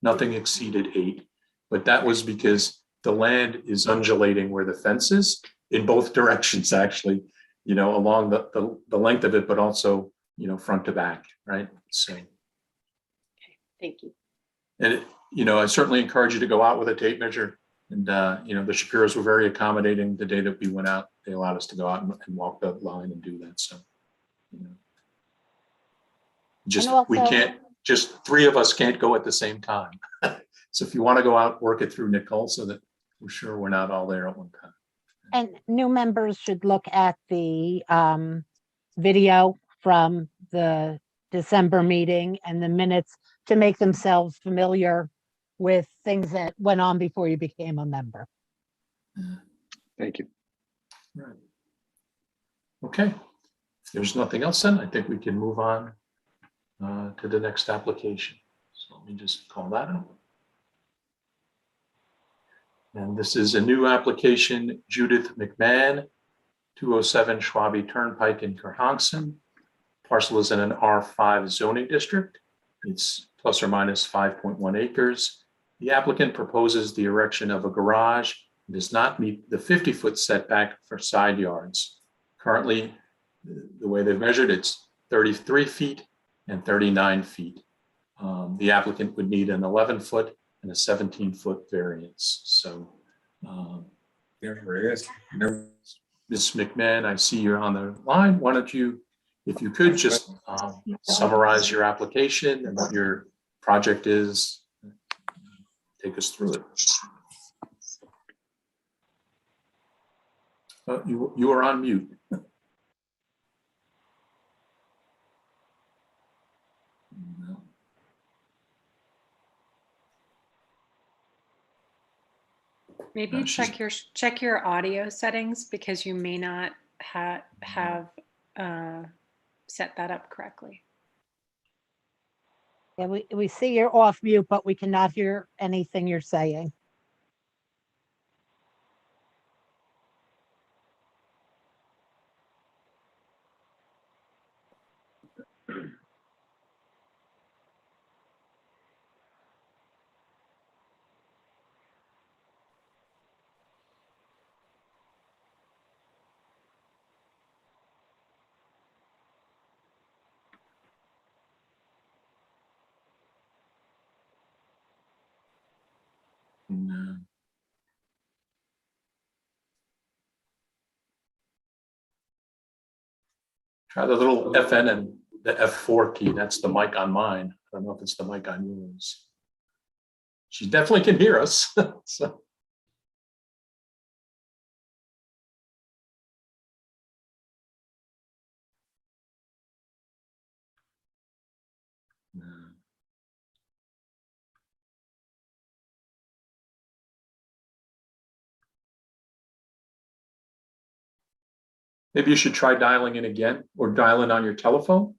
nothing exceeded 8. But that was because the land is undulating where the fence is in both directions, actually, along the length of it, but also, front to back, right? So, Thank you. and, I certainly encourage you to go out with a tape measure. And, the Shapiros were very accommodating the day that we went out. They allowed us to go out and walk the line and do that. So, we also- can't, just 3 of us can't go at the same time. So if you want to go out, work it through Nicole so that we're sure we're not all there at one time. And new members should look at the video from the December meeting and the minutes to make themselves familiar with things that went on before you became a member. Thank you. Right. Okay. If there's nothing else, then I think we can move on to the next application. So let me just call that up. And this is a new application, Judith McMahon, 207 Schwabe Turnpike in Kerhonkson. Parcel is in an R5 zoning district. It's plus or minus 5.1 acres. The applicant proposes the erection of a garage and does not meet the 50-foot setback for side yards. Currently, the way they've measured, it's 33 feet and 39 feet. The applicant would need an 11-foot and a 17-foot variance. So, Ms. McMahon, I see you're on the line. Why don't you, if you could, just summarize your application and what your project is, take us through it. You are on mute. Maybe No, she's- check your audio settings because you may not have set that up correctly. Yeah, we see you're off mute, but we cannot hear anything you're saying. No. Try the little FN and the F4 key. That's the mic on mine. I don't know if it's the mic on yours. She definitely can hear us. So. No. Maybe you should try dialing in again or dial in on your telephone.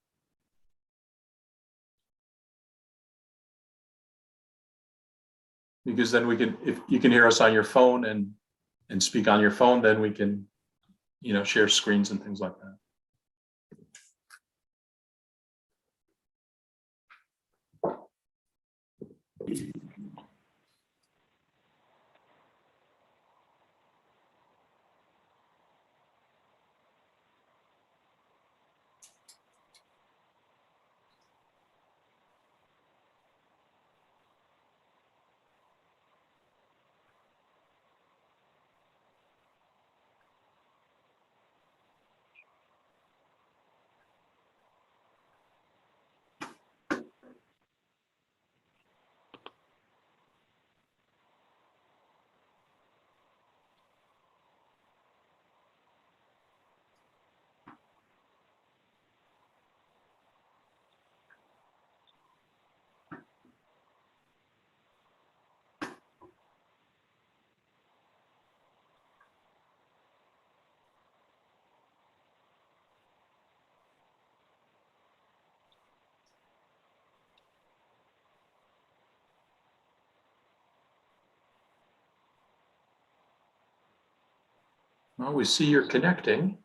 Because then we can, if you can hear us on your phone and speak on your phone, then we can, share screens and things like that. Well, we see you're connecting.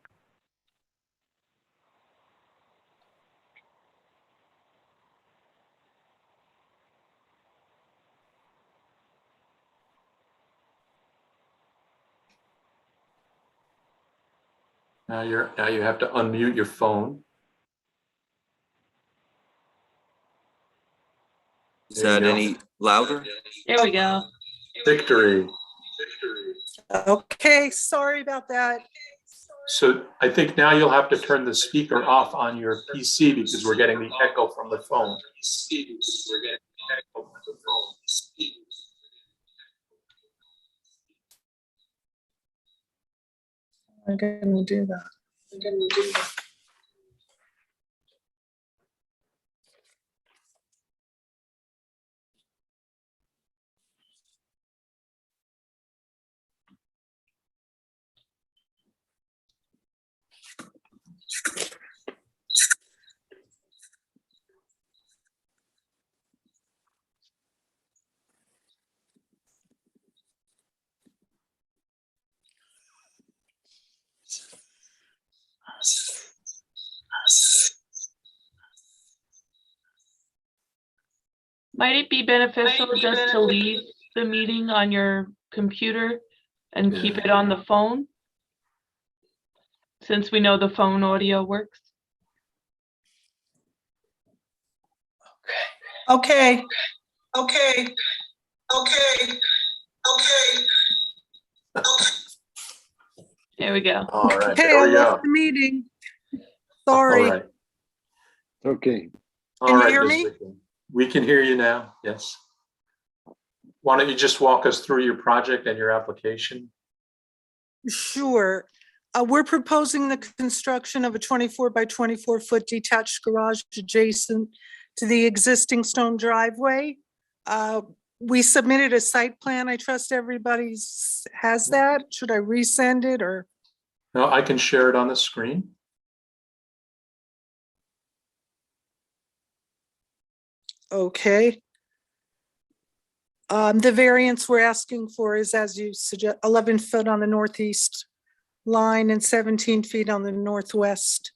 Now you have to unmute your phone. Is There you that go. any louder? There we go. Victory. Okay, sorry about that. So I think now you'll have to turn the speaker off on your PC because we're getting the echo from the phone. I'm gonna do that. Might it be beneficial just to leave the meeting on your computer and keep it on the phone? Since we know the phone audio works. Okay, There we go. All right, okay, there I we left go. the meeting. All Sorry. right. Okay, All Can you right, hear Ms. me? Vickman. We can hear you now, yes. Why don't you just walk us through your project and your application? Sure. We're proposing the construction of a 24 by 24 foot detached garage adjacent to the existing stone driveway. We submitted a site plan. I trust everybody's has that. Should I resend it or? No, I can share it on the screen. Okay. The variance we're asking for is, as you suggest, 11 foot on the northeast line and 17 feet on the northwest.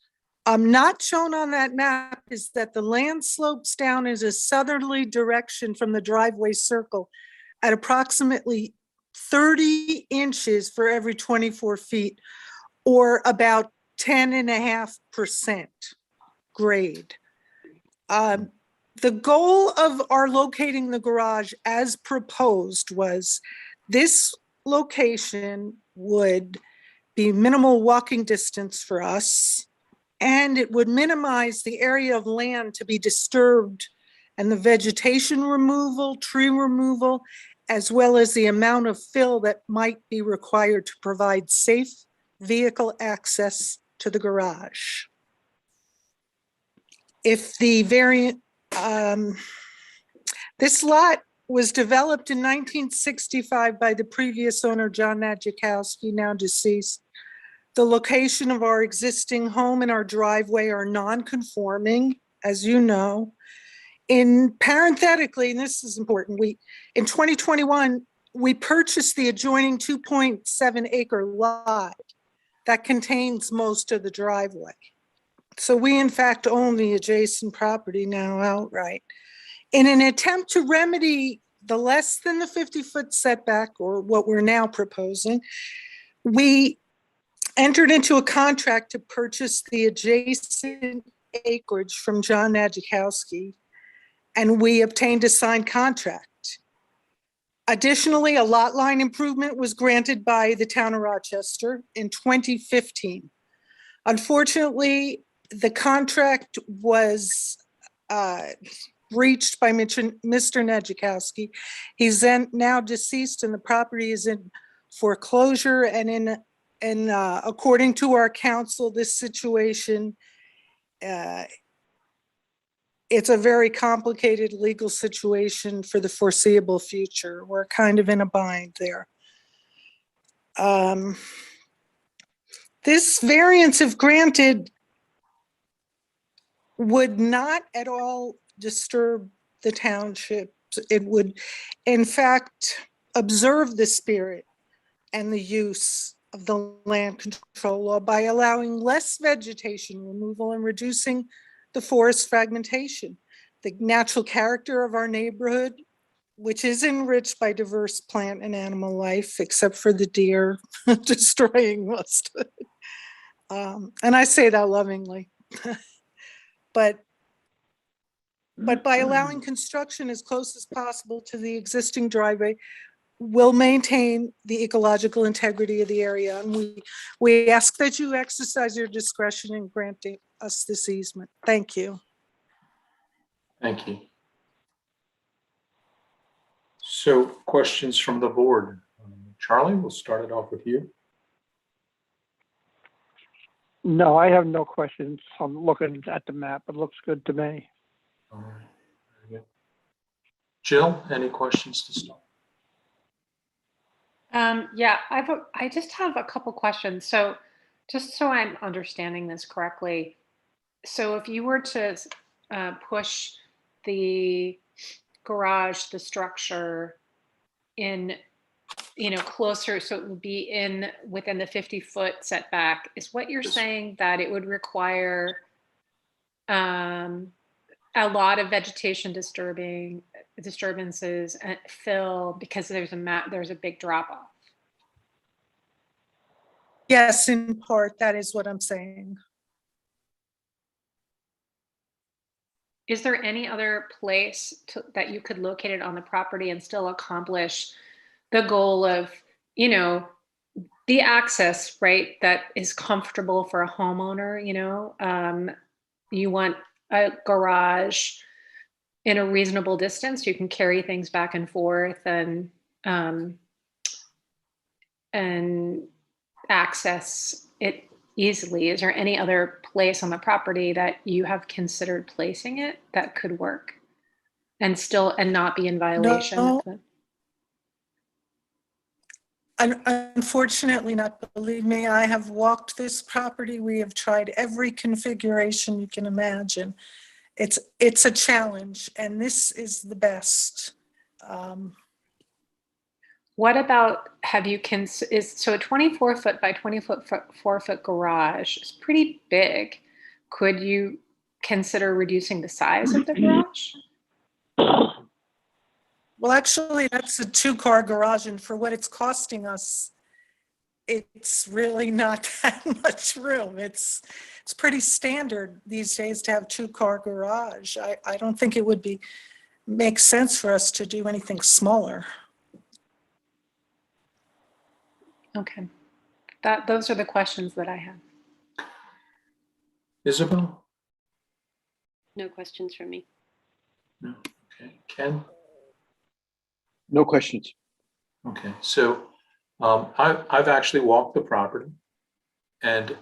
Not shown on that map is that the land slopes down as a southerly direction from the driveway circle at approximately 30 inches for every 24 feet, or about 10.5% grade. The goal of our locating the garage as proposed was this location would be minimal walking distance for us, and it would minimize the area of land to be disturbed and the vegetation removal, tree removal, as well as the amount of fill that might be required to provide safe vehicle access to the garage. If the variant, this lot was developed in 1965 by the previous owner, John Najikowski, now deceased. The location of our existing home and our driveway are non-conforming, as you know. Parenthetically, and this is important, in 2021, we purchased the adjoining 2.7 acre lot that contains most of the driveway. So we in fact own the adjacent property now outright. In an attempt to remedy the less than the 50-foot setback, or what we're now proposing, we entered into a contract to purchase the adjacent acreage from John Najikowski, and we obtained a signed contract. Additionally, a lot line improvement was granted by the town of Rochester in 2015. Unfortunately, the contract was breached by Mr. Najikowski. He's now deceased and the property is in foreclosure, and according to our counsel, this situation, it's a very complicated legal situation for the foreseeable future. We're kind of in a bind there. This variance, if granted, would not at all disturb the township. It would, in fact, observe the spirit and the use of the land control law by allowing less vegetation removal and reducing the forest fragmentation. The natural character of our neighborhood, which is enriched by diverse plant and animal life, except for the deer destroying most of it. And I say that lovingly. But by allowing construction as close as possible to the existing driveway, will maintain the ecological integrity of the area. And we ask that you exercise your discretion in granting us this easement. Thank you. Thank you. So questions from the board. Charlie, we'll start it off with you. No, I have no questions. I'm looking at the map. It looks good to me. All right, very good. Jill, any questions to start? Yeah, I just have a couple questions. So just so I'm understanding this correctly, so if you were to push the garage, the structure in, closer, so it would be within the 50-foot setback, is what you're saying that it would require a lot of vegetation disturbances and fill because there's a big drop off? Yes, in part, that is what I'm saying. Is there any other place that you could locate it on the property and still accomplish the goal of, the access, right, that is comfortable for a homeowner? You want a garage in a reasonable distance. You can carry things back and forth and access it easily. Is there any other place on the property that you have considered placing it that could work and not be in violation? No. Unfortunately not. Believe me, I have walked this property. We have tried every configuration you can imagine. It's a challenge, and this is the best. What about, so a 24-foot by 24-foot garage is pretty big. Could you consider reducing the size of the garage? Well, actually, that's a 2-car garage, and for what it's costing us, it's really not that much room. It's pretty standard these days to have 2-car garage. I don't think it would make sense for us to do anything smaller. Okay. Those are the questions that I have. Isabel? No questions from me. No. Okay. Ken? No questions. Okay. So I've actually walked the property, and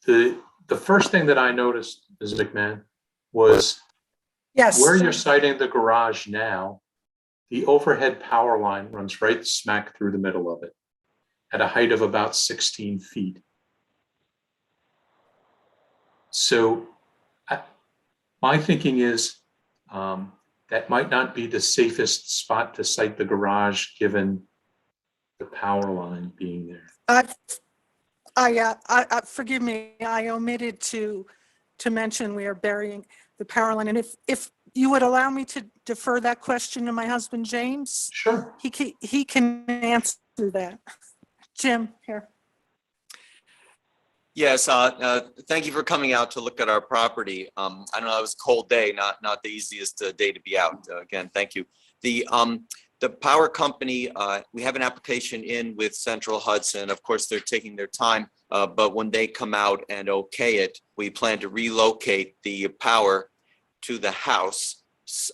the first thing that I noticed, Ms. McMahon, was Yes. where you're citing the garage now, the overhead power line runs right smack through the middle of it at a height of about 16 feet. So my thinking is that might not be the safest spot to site the garage given the power line being there. Forgive me, I omitted to mention we are burying the power line. And if you would allow me to defer that question to my husband, James? Sure. He can answer that. Jim, here. Yes, thank you for coming out to look at our property. I know it was a cold day, not the easiest day to be out. Again, thank you. The power company, we have an application in with Central Hudson. Of course, they're taking their time, but when they come out and okay it, we plan to relocate the power to the house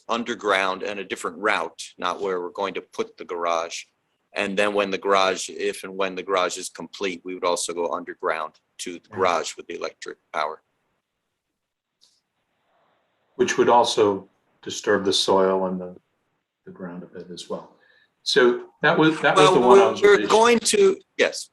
underground and a different route, not where we're going to put the garage. And then if and when the garage is complete, we would also go underground to the garage with the electric power. Which would also disturb the soil and the ground a bit as well. So that was the one observation. We're going to, yes.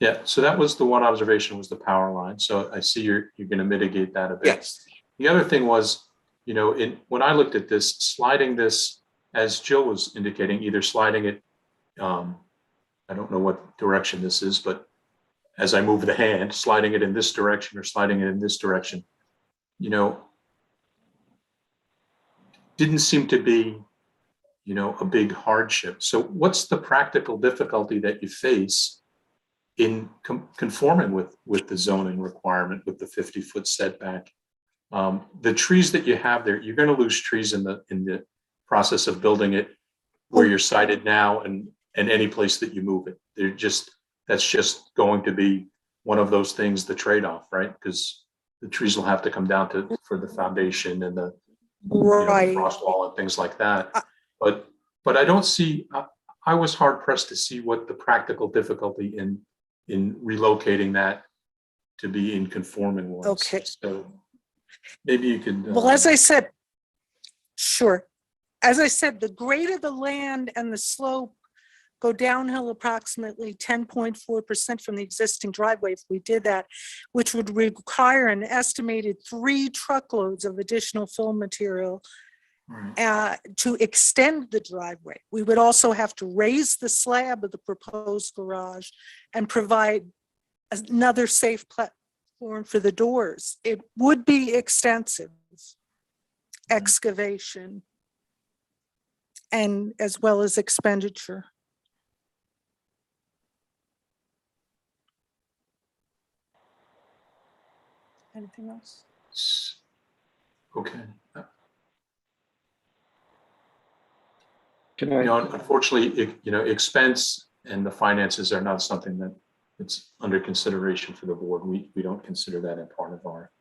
Yeah, so that was the one observation, was the power line. So I see you're going to mitigate that a bit. Yes. The other thing was, when I looked at this, sliding this, as Jill was indicating, either sliding it, I don't know what direction this is, but as I move the hand, sliding it in this direction or sliding it in this direction, didn't seem to be, a big hardship. So what's the practical difficulty that you face conforming with the zoning requirement with the 50-foot setback. The trees that you have there, you're going to lose trees in the process of building it where you're sited now and any place that you move it. That's just going to be one of those things, the trade-off, right? Because the trees will have to come down for the foundation and the frost wall and things like that. But I don't see, I was hard pressed to see what the practical difficulty in relocating that to be in conforming was. Okay. So maybe you could. Well, as I said, sure. As I said, the grade of the land and the slope go downhill approximately 10.4% from the existing driveway if we did that, which would require an estimated 3 truckloads of additional fill material to extend the driveway. We would also have to raise the slab of the proposed garage and provide another safe platform for the doors. It would be extensive excavation and as well as expenditure. Anything else? Okay. Can I? Unfortunately, expense and the finances are not something that it's under consideration for the board. We don't consider that a part of our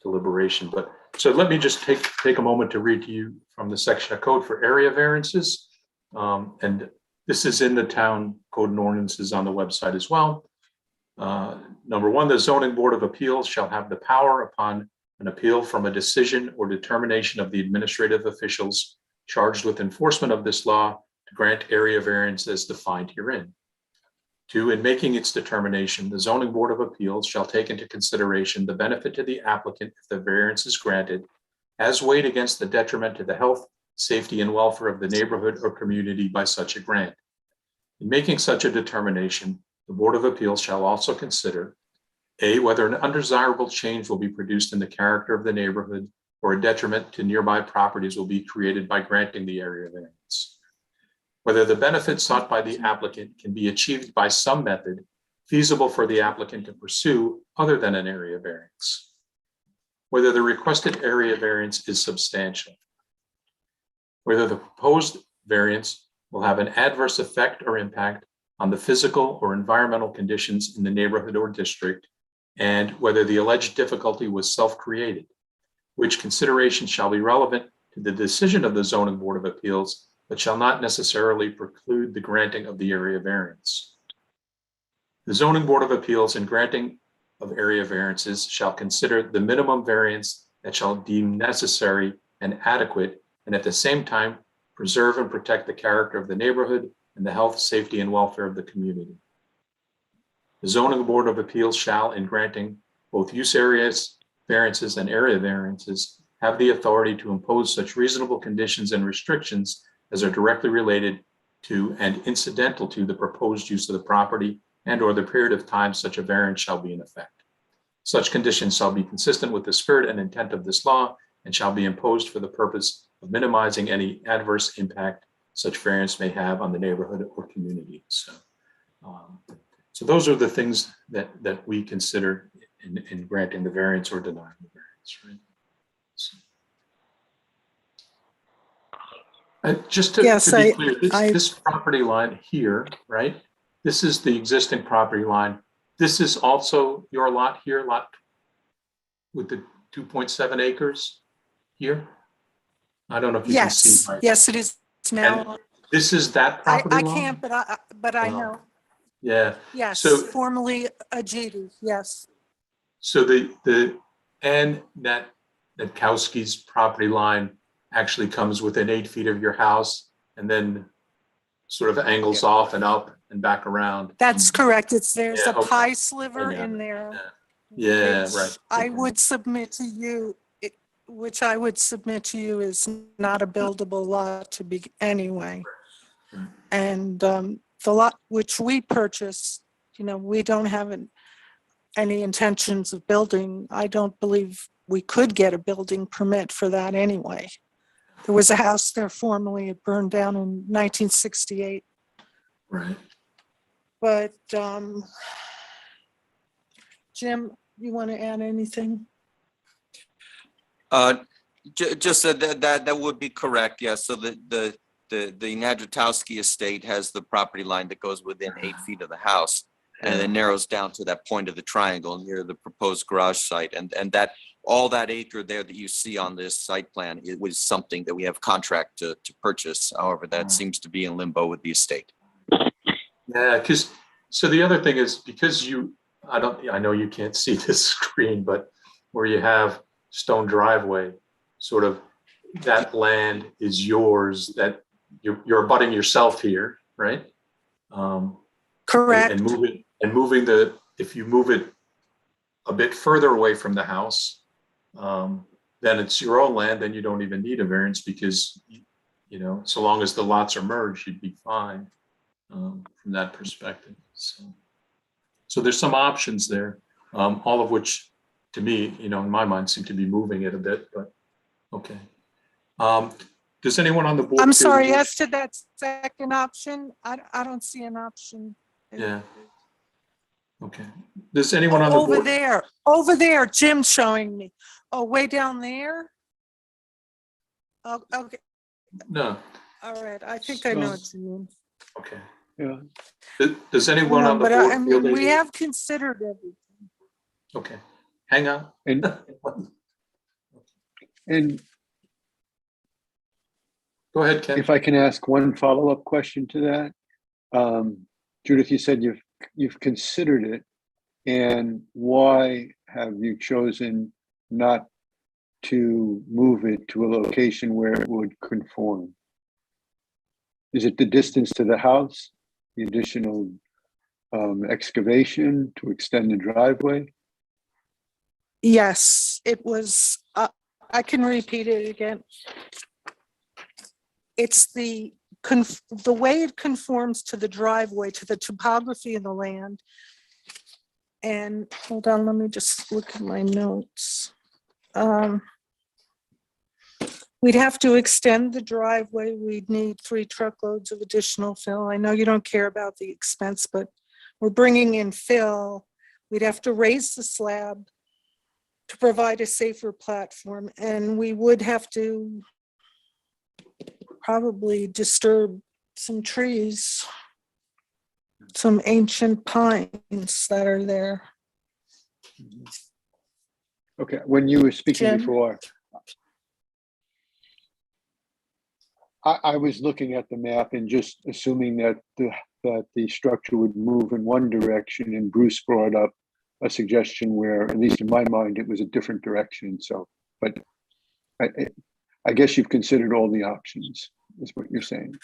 deliberation. But so let me just take a moment to read to you from the section of code for area variances. And this is in the town code and ordinances on the website as well. Number 1, the zoning board of appeals shall have the power upon an appeal from a decision or determination of the administrative officials charged with enforcement of this law to grant area variance as defined herein. 2, in making its determination, the zoning board of appeals shall take into consideration the benefit to the applicant if the variance is granted, as weighed against the detriment to the health, safety, and welfare of the neighborhood or community by such a grant. In making such a determination, the Board of Appeals shall also consider A, whether an undesirable change will be produced in the character of the neighborhood or a detriment to nearby properties will be created by granting the area variance. Whether the benefit sought by the applicant can be achieved by some method feasible for the applicant to pursue other than an area variance. Whether the requested area variance is substantial. Whether the proposed variance will have an adverse effect or impact on the physical or environmental conditions in the neighborhood or district, and whether the alleged difficulty was self-created, which consideration shall be relevant to the decision of the zoning board of appeals, but shall not necessarily preclude the granting of the area variance. The zoning board of appeals in granting of area variances shall consider the minimum variance that shall deem necessary and adequate, and at the same time preserve and protect the character of the neighborhood and the health, safety, and welfare of the community. The zoning board of appeals shall, in granting both use areas variances and area variances, have the authority to impose such reasonable conditions and restrictions as are directly related to and incidental to the proposed use of the property and or the period of time such a variance shall be in effect. Such conditions shall be consistent with the spirit and intent of this law and shall be imposed for the purpose of minimizing any adverse impact such variance may have on the neighborhood or community. So those are the things that we consider in granting the variance or denying the variance, right? Just to be clear, this property line here, right? This is the existing property line. This is also your lot here, lot with the 2.7 acres here. I don't know if you can see. Yes, it is now. And this is that property line? I can't, but I know. Yeah. Yes, So formerly Ajiti, yes. So and that Kowski's property line actually comes within 8 feet of your house and then sort of angles off and up and back around. That's correct. There's a okay. pie sliver in there. Yeah, which right. I would submit to you, which I would submit to you is not a buildable lot to be anyway. And the lot which we purchased, we don't have any intentions of building. I don't believe we could get a building permit for that anyway. There was a house there formerly, it burned down in 1968. Right. But, Jim, you want to add anything? Just that would be correct, yes. So the Nadrotowski estate has the property line that goes within 8 feet of the house and then narrows down to that point of the triangle near the proposed garage site. And that all that acre there that you see on this site plan, it was something that we have contract to purchase. However, that seems to be in limbo with the estate. Yeah, so the other thing is because I know you can't see this screen, but where you have stone driveway, sort of that land is yours, that you're abutting yourself here, right? Correct. And moving if you move it a bit further away from the house, then it's your own land, then you don't even need a variance because, so long as the lots are merged, you'd be fine from that perspective. So there's some options there, all of which to me, in my mind seem to be moving it a bit, but okay. Does anyone on the board? I'm sorry, as to that second option, I don't see an option. Yeah. Okay. Does anyone on the board? Over there, Jim's showing me. Oh, way down there? Oh, okay. No. All right, I think I know what you mean. Okay. Yeah. Does anyone on the But board I feel mean, we they? have considered everything. Okay. Hang on. And Go ahead, Ken. if I can ask one follow-up question to that. Judith, you said you've considered it, and why have you chosen not to move it to a location where it would conform? Is it the distance to the house, the additional excavation to extend the driveway? Yes, it was, I can repeat it again. It's the way it conforms to the driveway, to the topography of the land. And hold on, let me just look at my notes. We'd have to extend the driveway. We'd need 3 truckloads of additional fill. I know you don't care about the expense, but we're bringing in fill. We'd have to raise the slab to provide a safer platform, and we would have to probably disturb some trees, some ancient pines that are there. Okay, when you were speaking Jim? before, I was looking at the map and just assuming that the structure would move in one direction, and Bruce brought up a suggestion where, at least in my mind, it was a different direction. So, but I guess you've considered all the options, is what you're saying.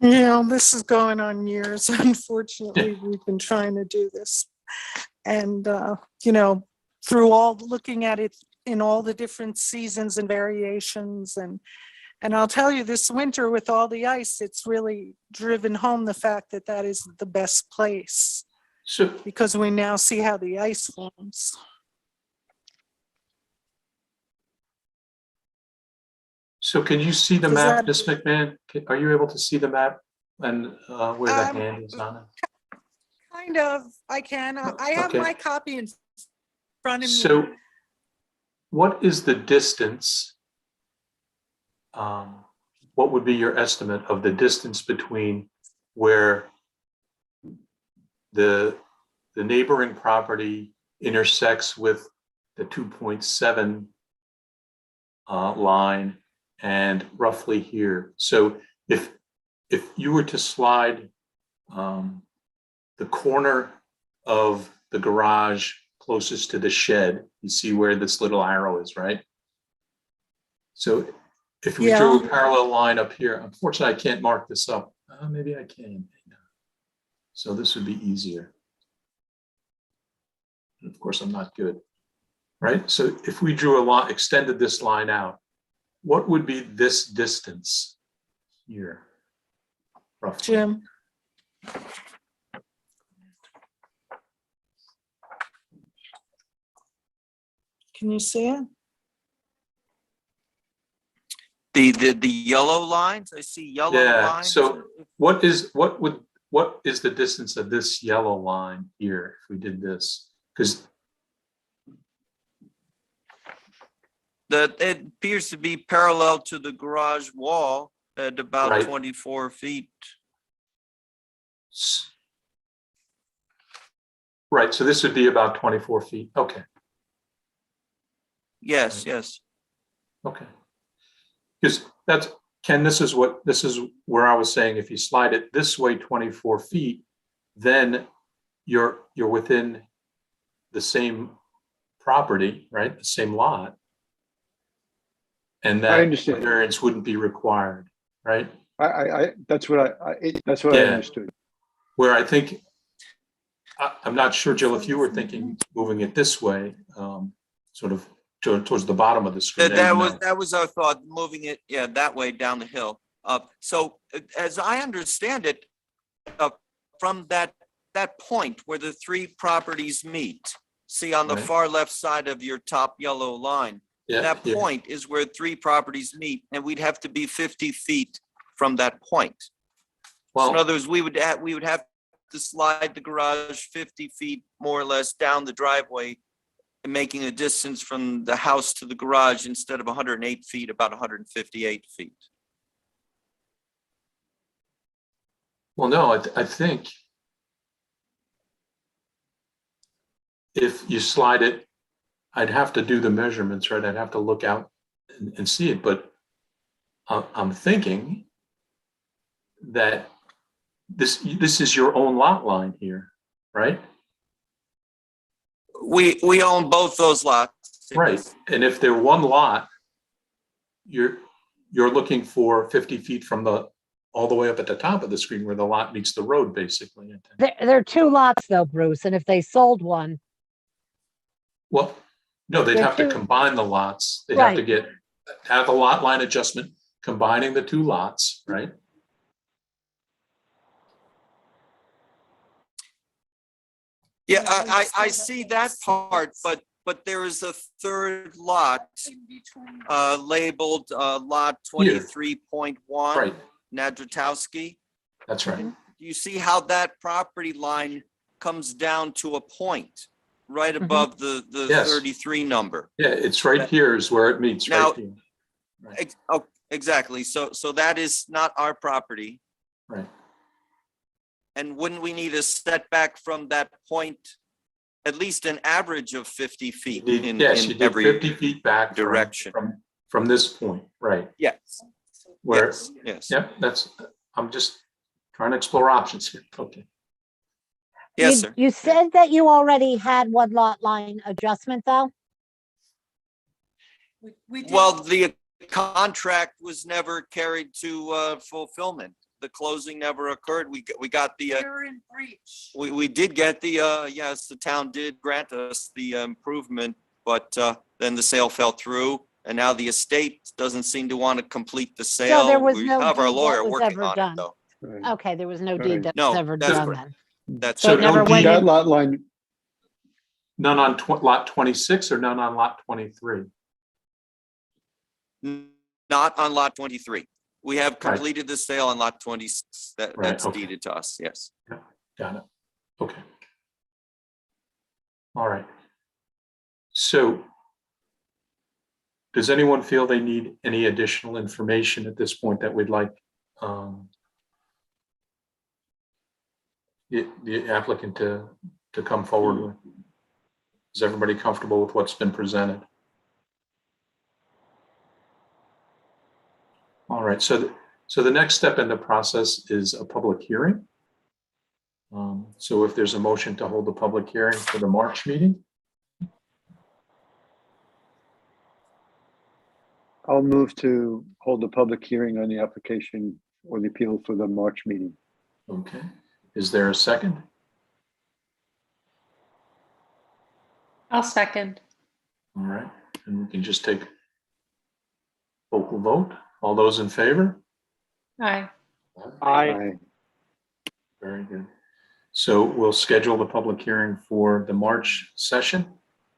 Yeah, this is going on years. Unfortunately, we've been trying to do this. And, through all looking at it in all the different seasons and variations. And I'll tell you, this winter with all the ice, it's really driven home the fact that that is the best place. Because we now see how the ice forms. So can you see the map, Ms. McMahon? Are you able to see the map and where the hand is on it? Kind of, I can. I have my copy in front of me. So what is the distance? What would be your estimate of the distance between where the neighboring property intersects with the 2.7 line and roughly here? So if you were to slide the corner of the garage closest to the shed, you see where this little arrow is, right? So if we drew a parallel line up here, unfortunately, I can't mark this up. Maybe I can. So this would be easier. And of course, I'm not good, right? So if we drew a line, extended this line out, what would be this distance here, roughly? Jim. Can you see it? The yellow lines, I see yellow lines. So what would what is the distance of this yellow line here if we did this? Because It appears to be parallel to the garage wall at about Right. 24 feet. right, so this would be about 24 feet. Okay, Yes, yes. okay. Because that's, Ken, this is where I was saying, if you slide it this way 24 feet, then you're within the same property, right? The same lot. And I that understand. variance wouldn't be required, right? That's what that's what I Yeah. understood. Where I think, I'm not sure, Jill, if you were thinking moving it this way, sort of towards the bottom of the screen. That was our thought, moving it, yeah, that way down the hill. So as I understand it, from that point where the three properties meet, see on the Right. far left side of your top yellow line, that point is where three properties meet, and we'd have to be 50 feet from that point. So in Well, other words, we would have to slide the garage 50 feet more or less down the driveway, and making a distance from the house to the garage, instead of 108 feet, about 158 feet. well, no, I think if you slide it, I'd have to do the measurements, right? I'd have to look out and see it, but I'm thinking that this is your own lot line here, right? We own both those lots. Right, and if they're one lot, you're looking for 50 feet from all the way up at the top of the screen where the lot meets the road, basically. There are two lots though, Bruce, and if they sold one, Well, no, they'd They're have to two- combine the lots. They'd have to Right. have a lot line adjustment, combining the two lots, right? Yeah, I see that part, but there is a third lot labeled lot 23.1, Right, Nadrotowski. that's right. Do you see how that property line comes down to a point right Mhm. above the Yes. 33 number? Yeah, it's right here is where it meets, Now- right here. Oh, exactly. So that is not our property. Right. And wouldn't we need a setback from that point, at least an average of 50 feet in Yes, you did every 50 feet back direction? from this point, right? Yes. Where, Yes. yep, I'm just trying to explore options here. Okay. Yes, you, sir. you said that you already had one lot line adjustment though? Well, the contract was never carried to fulfillment. The closing never occurred. We got the, You're in breach. we did get the, yes, the town did grant us the improvement, but then the sale fell through. And now the estate doesn't seem to want to complete the sale. there was We no have our deed that lawyer was working ever on done. it, though. Right. Okay, there was no Right. deed that was No, ever that's done correct. then. That's So it never went That in. lot line, None on lot 26 or none on lot 23? Not on lot 23. We have Right. completed the sale on lot 26. Right, That's okay. deeded to us, yes. Got it. Okay. All right. So does anyone feel they need any additional information at this point that we'd like the applicant to come forward with? Is everybody comfortable with what's been presented? All right, so the next step in the process is a public hearing. So if there's a motion to hold a public hearing for the March meeting, I'll move to hold a public hearing on the application or the appeal for the March meeting. okay. Is there a second? I'll second. All right, and we can just take vocal vote. All those in favor? Aye. Aye. Very good. So we'll schedule the public hearing for the March session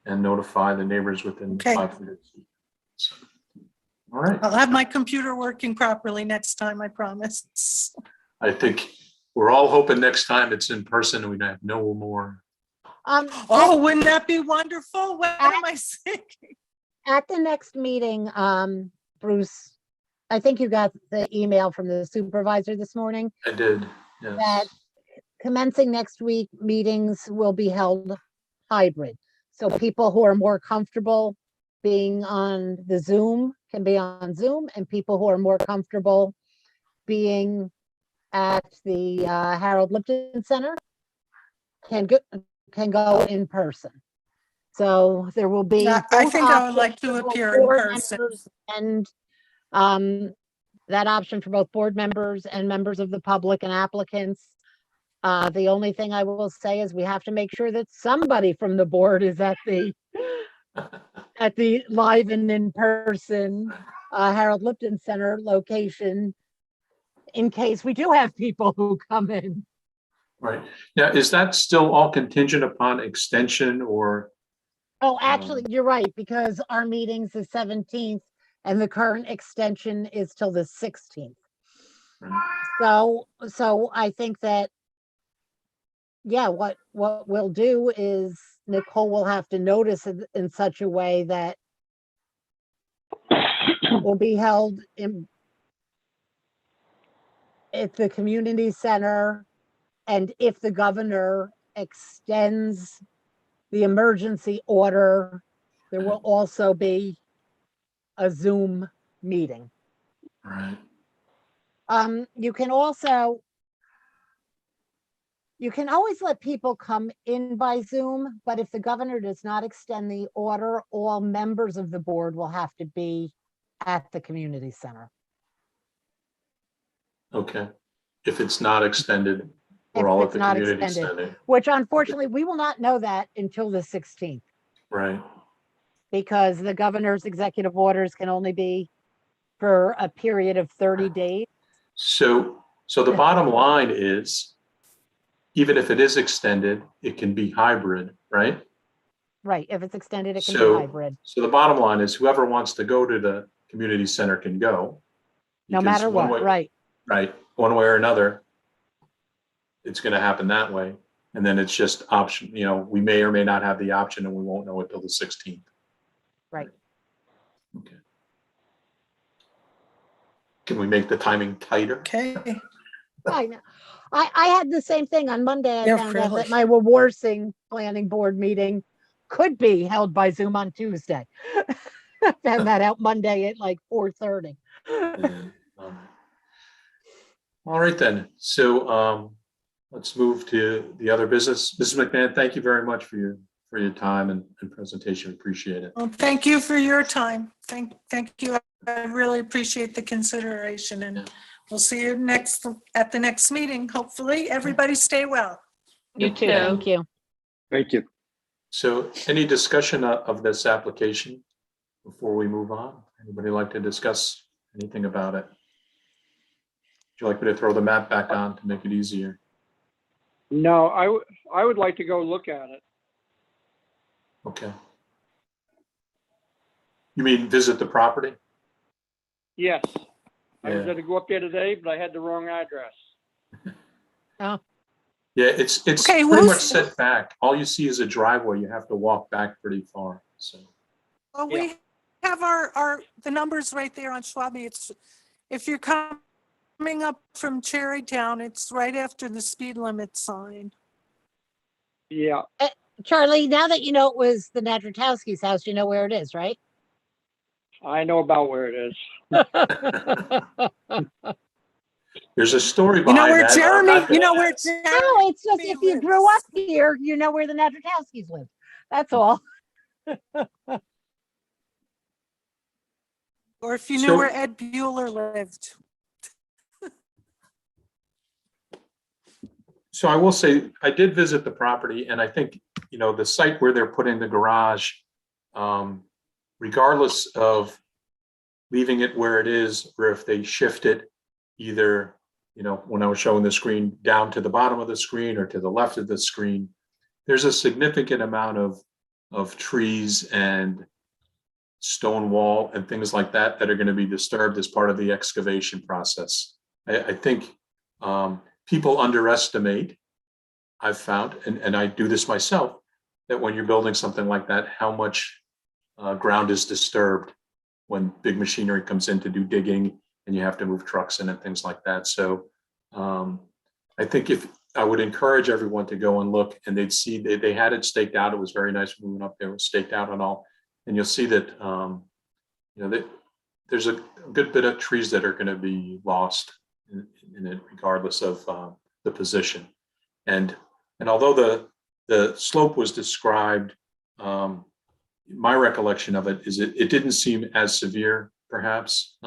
and notify the neighbors within Okay. 500 feet. So, all right, I'll have my computer working properly next time, I promise. I think we're all hoping next time it's in person and we have no more. Oh, wouldn't that be wonderful? What am I saying? At the next meeting, Bruce, I think you got the email from the supervisor this morning I did, yes. that commencing next week, meetings will be held hybrid. So people who are more comfortable being on the Zoom can be on Zoom, and people who are more comfortable being at the Harold Lipton Center can go in person. So there will be. Yeah, I both think I would like options to for both appear in board person. members and that option for both board members and members of the public and applicants. The only thing I will say is we have to make sure that somebody from the board is at the live and in person Harold Lipton Center location in case we do have people who come in. Right. Now, is that still all contingent upon extension or? Oh, actually, you're right, because our meeting's the 17th and the current extension is till the 16th. So I think that, yeah, what we'll do is Nicole will have to notice it in such a way that will be held at the community center. And if the governor extends the emergency order, there will also be a Zoom meeting. Right. You can always let people come in by Zoom, but if the governor does not extend the order, all members of the board will have to be at the community center. Okay. If it's not extended, we're If all at it's the not community extended, center. which unfortunately, we will not know that until the 16th. Right. Because the governor's executive orders can only be for a period of 30 days. So the bottom line is, even if it is extended, it can be hybrid, right? Right, if it's extended, it can be hybrid. So the bottom line is whoever wants to go to the community center can go. No because matter what, right. Right, one way or another, it's gonna happen that way. And then it's just option, we may or may not have the option and we won't know it till the 16th. Right. Okay. Can we make the timing tighter? Okay. I know. I had the same thing on Monday. I Yeah, found out really. that my Wawarsing planning board meeting could be held by Zoom on Tuesday. I found that out Monday at like 4:30. All right then. So let's move to the other business. Mrs. McMahon, thank you very much for your time and presentation. Appreciate it. Well, thank you for your time. Thank you. I really appreciate the consideration, and we'll see you at the next meeting. Hopefully, everybody stay well. You too. Thank you. Thank you. So any discussion of this application before we move on? Anybody like to discuss anything about it? Would you like me to throw the map back on to make it easier? No, I would like to go look at it. Okay. You mean visit the property? Yes. I was Yeah. going to go up there today, but I had the wrong address. Oh, Yeah, it's Okay, pretty much set back. All you see is a driveway. You have to walk back pretty far. So Well, we have the numbers right there on Schwab. It's, if you're coming up from Cherrytown, it's right after the speed limit sign. Yeah. Charlie, now that you know it was the Nadrotowski's house, you know where it is, right? I know about where it is. there's a story You know behind where that. Jeremy, I'm not you gonna- know where Jeremy No, it's just if you grew lives. up here, you know where the Nadrotowski's live. That's all. Or if you knew So- where Ed Bueller lived. So I will say, I did visit the property and I think, the site where they're putting the garage, regardless of leaving it where it is, or if they shift it either, when I was showing the screen down to the bottom of the screen or to the left of the screen, there's a significant amount of trees and stone wall and things like that that are going to be disturbed as part of the excavation process. I think people underestimate, I've found, and I do this myself, that when you're building something like that, how much ground is disturbed when big machinery comes in to do digging and you have to move trucks in and things like that. So I think if I would encourage everyone to go and look, and they'd see they had it staked out. It was very nice when we went up there. It was staked out and all, and you'll see that there's a good bit of trees that are going to be lost in it, regardless of the position. And although the slope was described, my recollection of it is it didn't seem as severe, perhaps,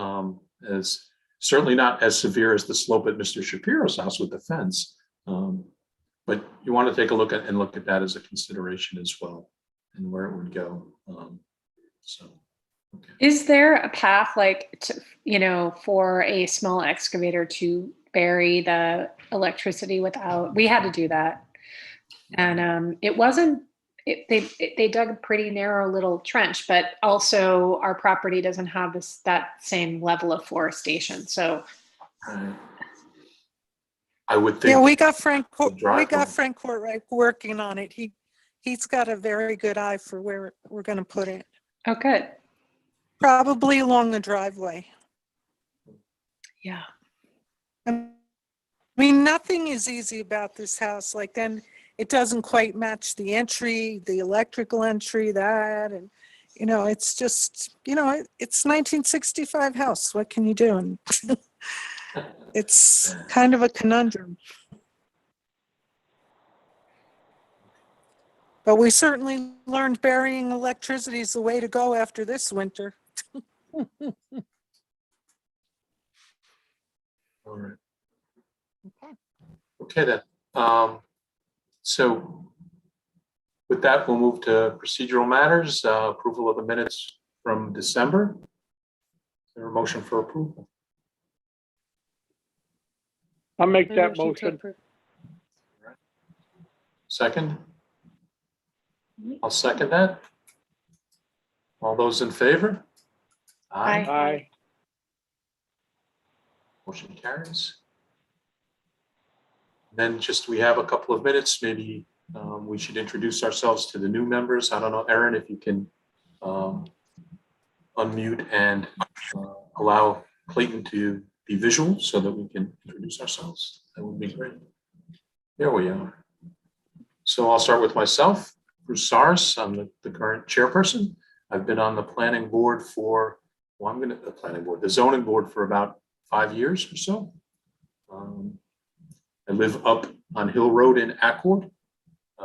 as certainly not as severe as the slope at Mr. Shapiro's house with the fence. But you want to take a look at that as a consideration as well, and where it would go. Okay. Is there a path for a small excavator to bury the electricity without, we had to do that. And it wasn't, they dug a pretty narrow little trench, but also our property doesn't have that same level of forestation. So I would think. Yeah, we got Frank Courtright working on it. He's got a very good eye for where we're going to put it. Oh, good. Probably along the driveway. Yeah. I mean, nothing is easy about this house. Like, then it doesn't quite match the entry, the electrical entry, and it's just, it's 1965 house. What can you do? And it's kind of a conundrum. But we certainly learned burying electricity is the way to go after this winter. All right. Okay then. So with that, we'll move to procedural matters. Approval of the minutes from December. Is there a motion for approval? I'll make that to motion. approve. Second? I'll second that. All those in favor? Aye. Aye. Motion carries. Then we have a couple of minutes, maybe we should introduce ourselves to the new members. I don't know, Erin, if you can unmute and allow Clayton to be visual so that we can introduce ourselves. That would be great. There we are. So I'll start with myself, Bruce Saris. I'm the current chairperson. I've been on the planning board the zoning board for about 5 years or so. I live up on Hill Road in Accord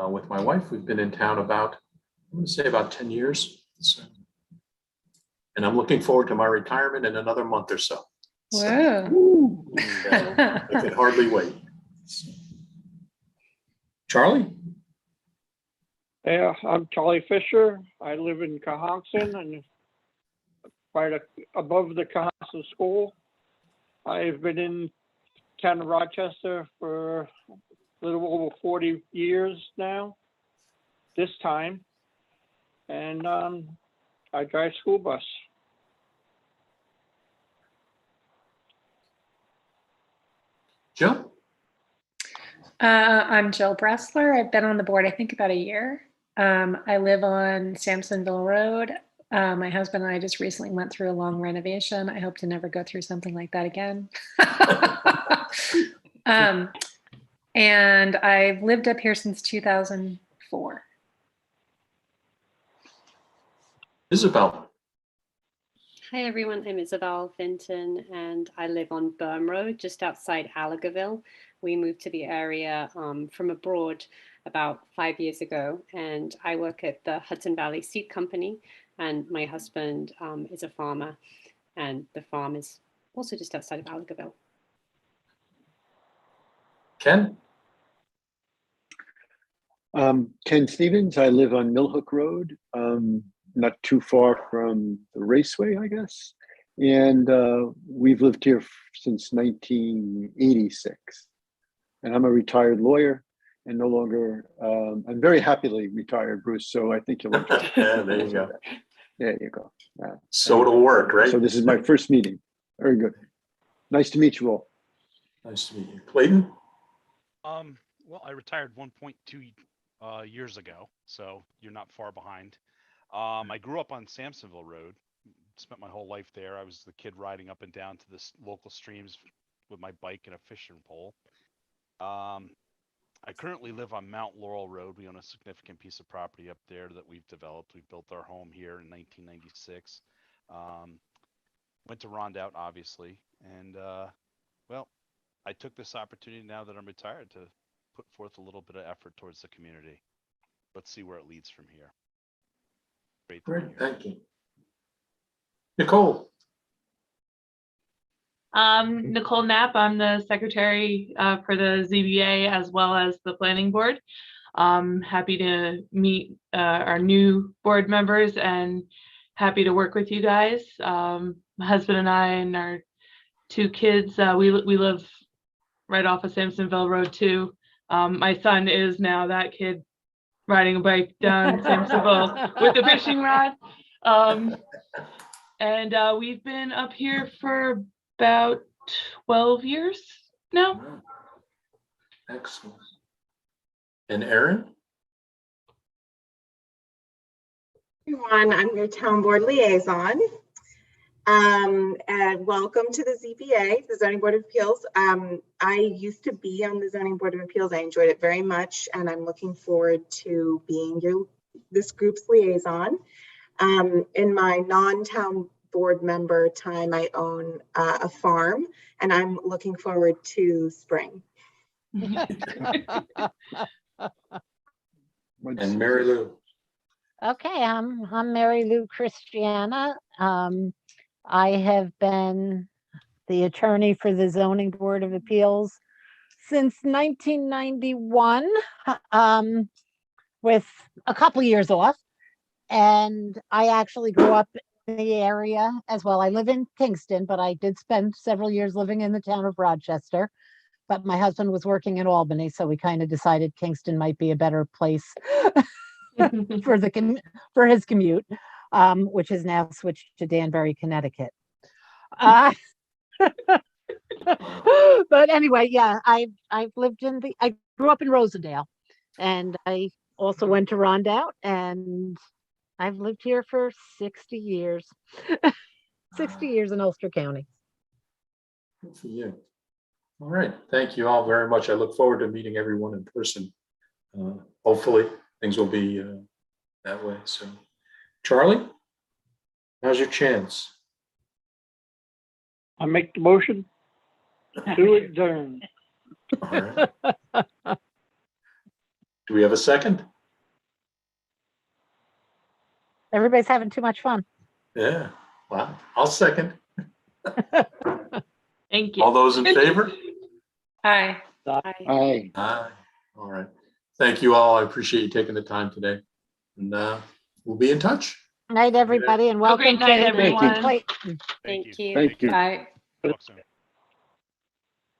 with my wife. We've been in town about 10 years. And I'm looking forward to my retirement in another month or so. Whoa. I can hardly wait. Charlie? Yeah, I'm Charlie Fisher. I live in Cohasson and right above the Cohasson School. I've been in town of Rochester for a little over 40 years now, this time. And I drive school bus. Jill? I'm Jill Bressler. I've been on the board, I think, about a year. I live on Sampsonville Road. My husband and I just recently went through a long renovation. I hope to never go through something like that again. And I've lived up here since 2004. Isabel. Hi everyone, I'm Isabel Vinton and I live on Burn Road, just outside Allergerville. We moved to the area from abroad about 5 years ago, and I work at the Hudson Valley Seed Company, and my husband is a farmer, and the farm is also just outside of Allergerville. Ken? Ken Stevens. I live on Millhook Road, not too far from the raceway, I guess. And we've lived here since 1986. And I'm a retired lawyer and no longer, I'm very happily retired, Bruce. So I think you'll like it. Yeah, there you go. There you go. So it'll work, right? So this is my first meeting. Very good. Nice to meet you all. Nice to meet you. Clayton? Well, I retired 1.2 years ago, so you're not far behind. I grew up on Samsonville Road, spent my whole life there. I was the kid riding up and down to the local streams with my bike and a fishing pole. I currently live on Mount Laurel Road. We own a significant piece of property up there that we've developed. We built our home here in 1996. Went to Rondout, obviously, and well, I took this opportunity now that I'm retired to put forth a little bit of effort towards the community. Let's see where it leads from here. Great. Great, thank you. Nicole. Nicole Knapp, I'm the secretary for the ZBA as well as the planning board. Happy to meet our new board members and happy to work with you guys. My husband and I and our 2 kids, we live right off of Samsonville Road too. My son is now that kid riding a bike down Samsonville with a fishing rod. And we've been up here for about 12 years now. Wow. Excellent. And Erin? Everyone, I'm your town board liaison. And welcome to the ZBA, the Zoning Board of Appeals. I used to be on the Zoning Board of Appeals. I enjoyed it very much, and I'm looking forward to being this group's liaison. In my non-town board member time, I own a farm, and I'm looking forward to spring. And Mary Lou. Okay, I'm Mary Lou Christiana. I have been the attorney for the Zoning Board of Appeals since 1991, with a couple years off. And I actually grew up in the area as well. I live in Kingston, but I did spend several years living in the town of Rochester. But my husband was working in Albany, so we kind of decided Kingston might be a better place for his commute, which has now switched to Danbury, Connecticut. But anyway, yeah, I've lived I grew up in Rosendale, and I also went to Rondout, and I've lived here for 60 years. 60 years in Ulster County. Good for you. All right, thank you all very much. I look forward to meeting everyone in person. Hopefully things will be that way. So, Charlie, now's your chance. I make the motion to adjourn. All right. Do we have a second? Everybody's having too much fun. Yeah. Wow. I'll second. Thank you. All those in favor? Hi. Aye. Aye. All right. Thank you all. I appreciate you taking the time today. And we'll be in touch. Night, everybody, and welcome great night, to everyone. Clayton. Thank you. Thank you. Bye. Talk soon.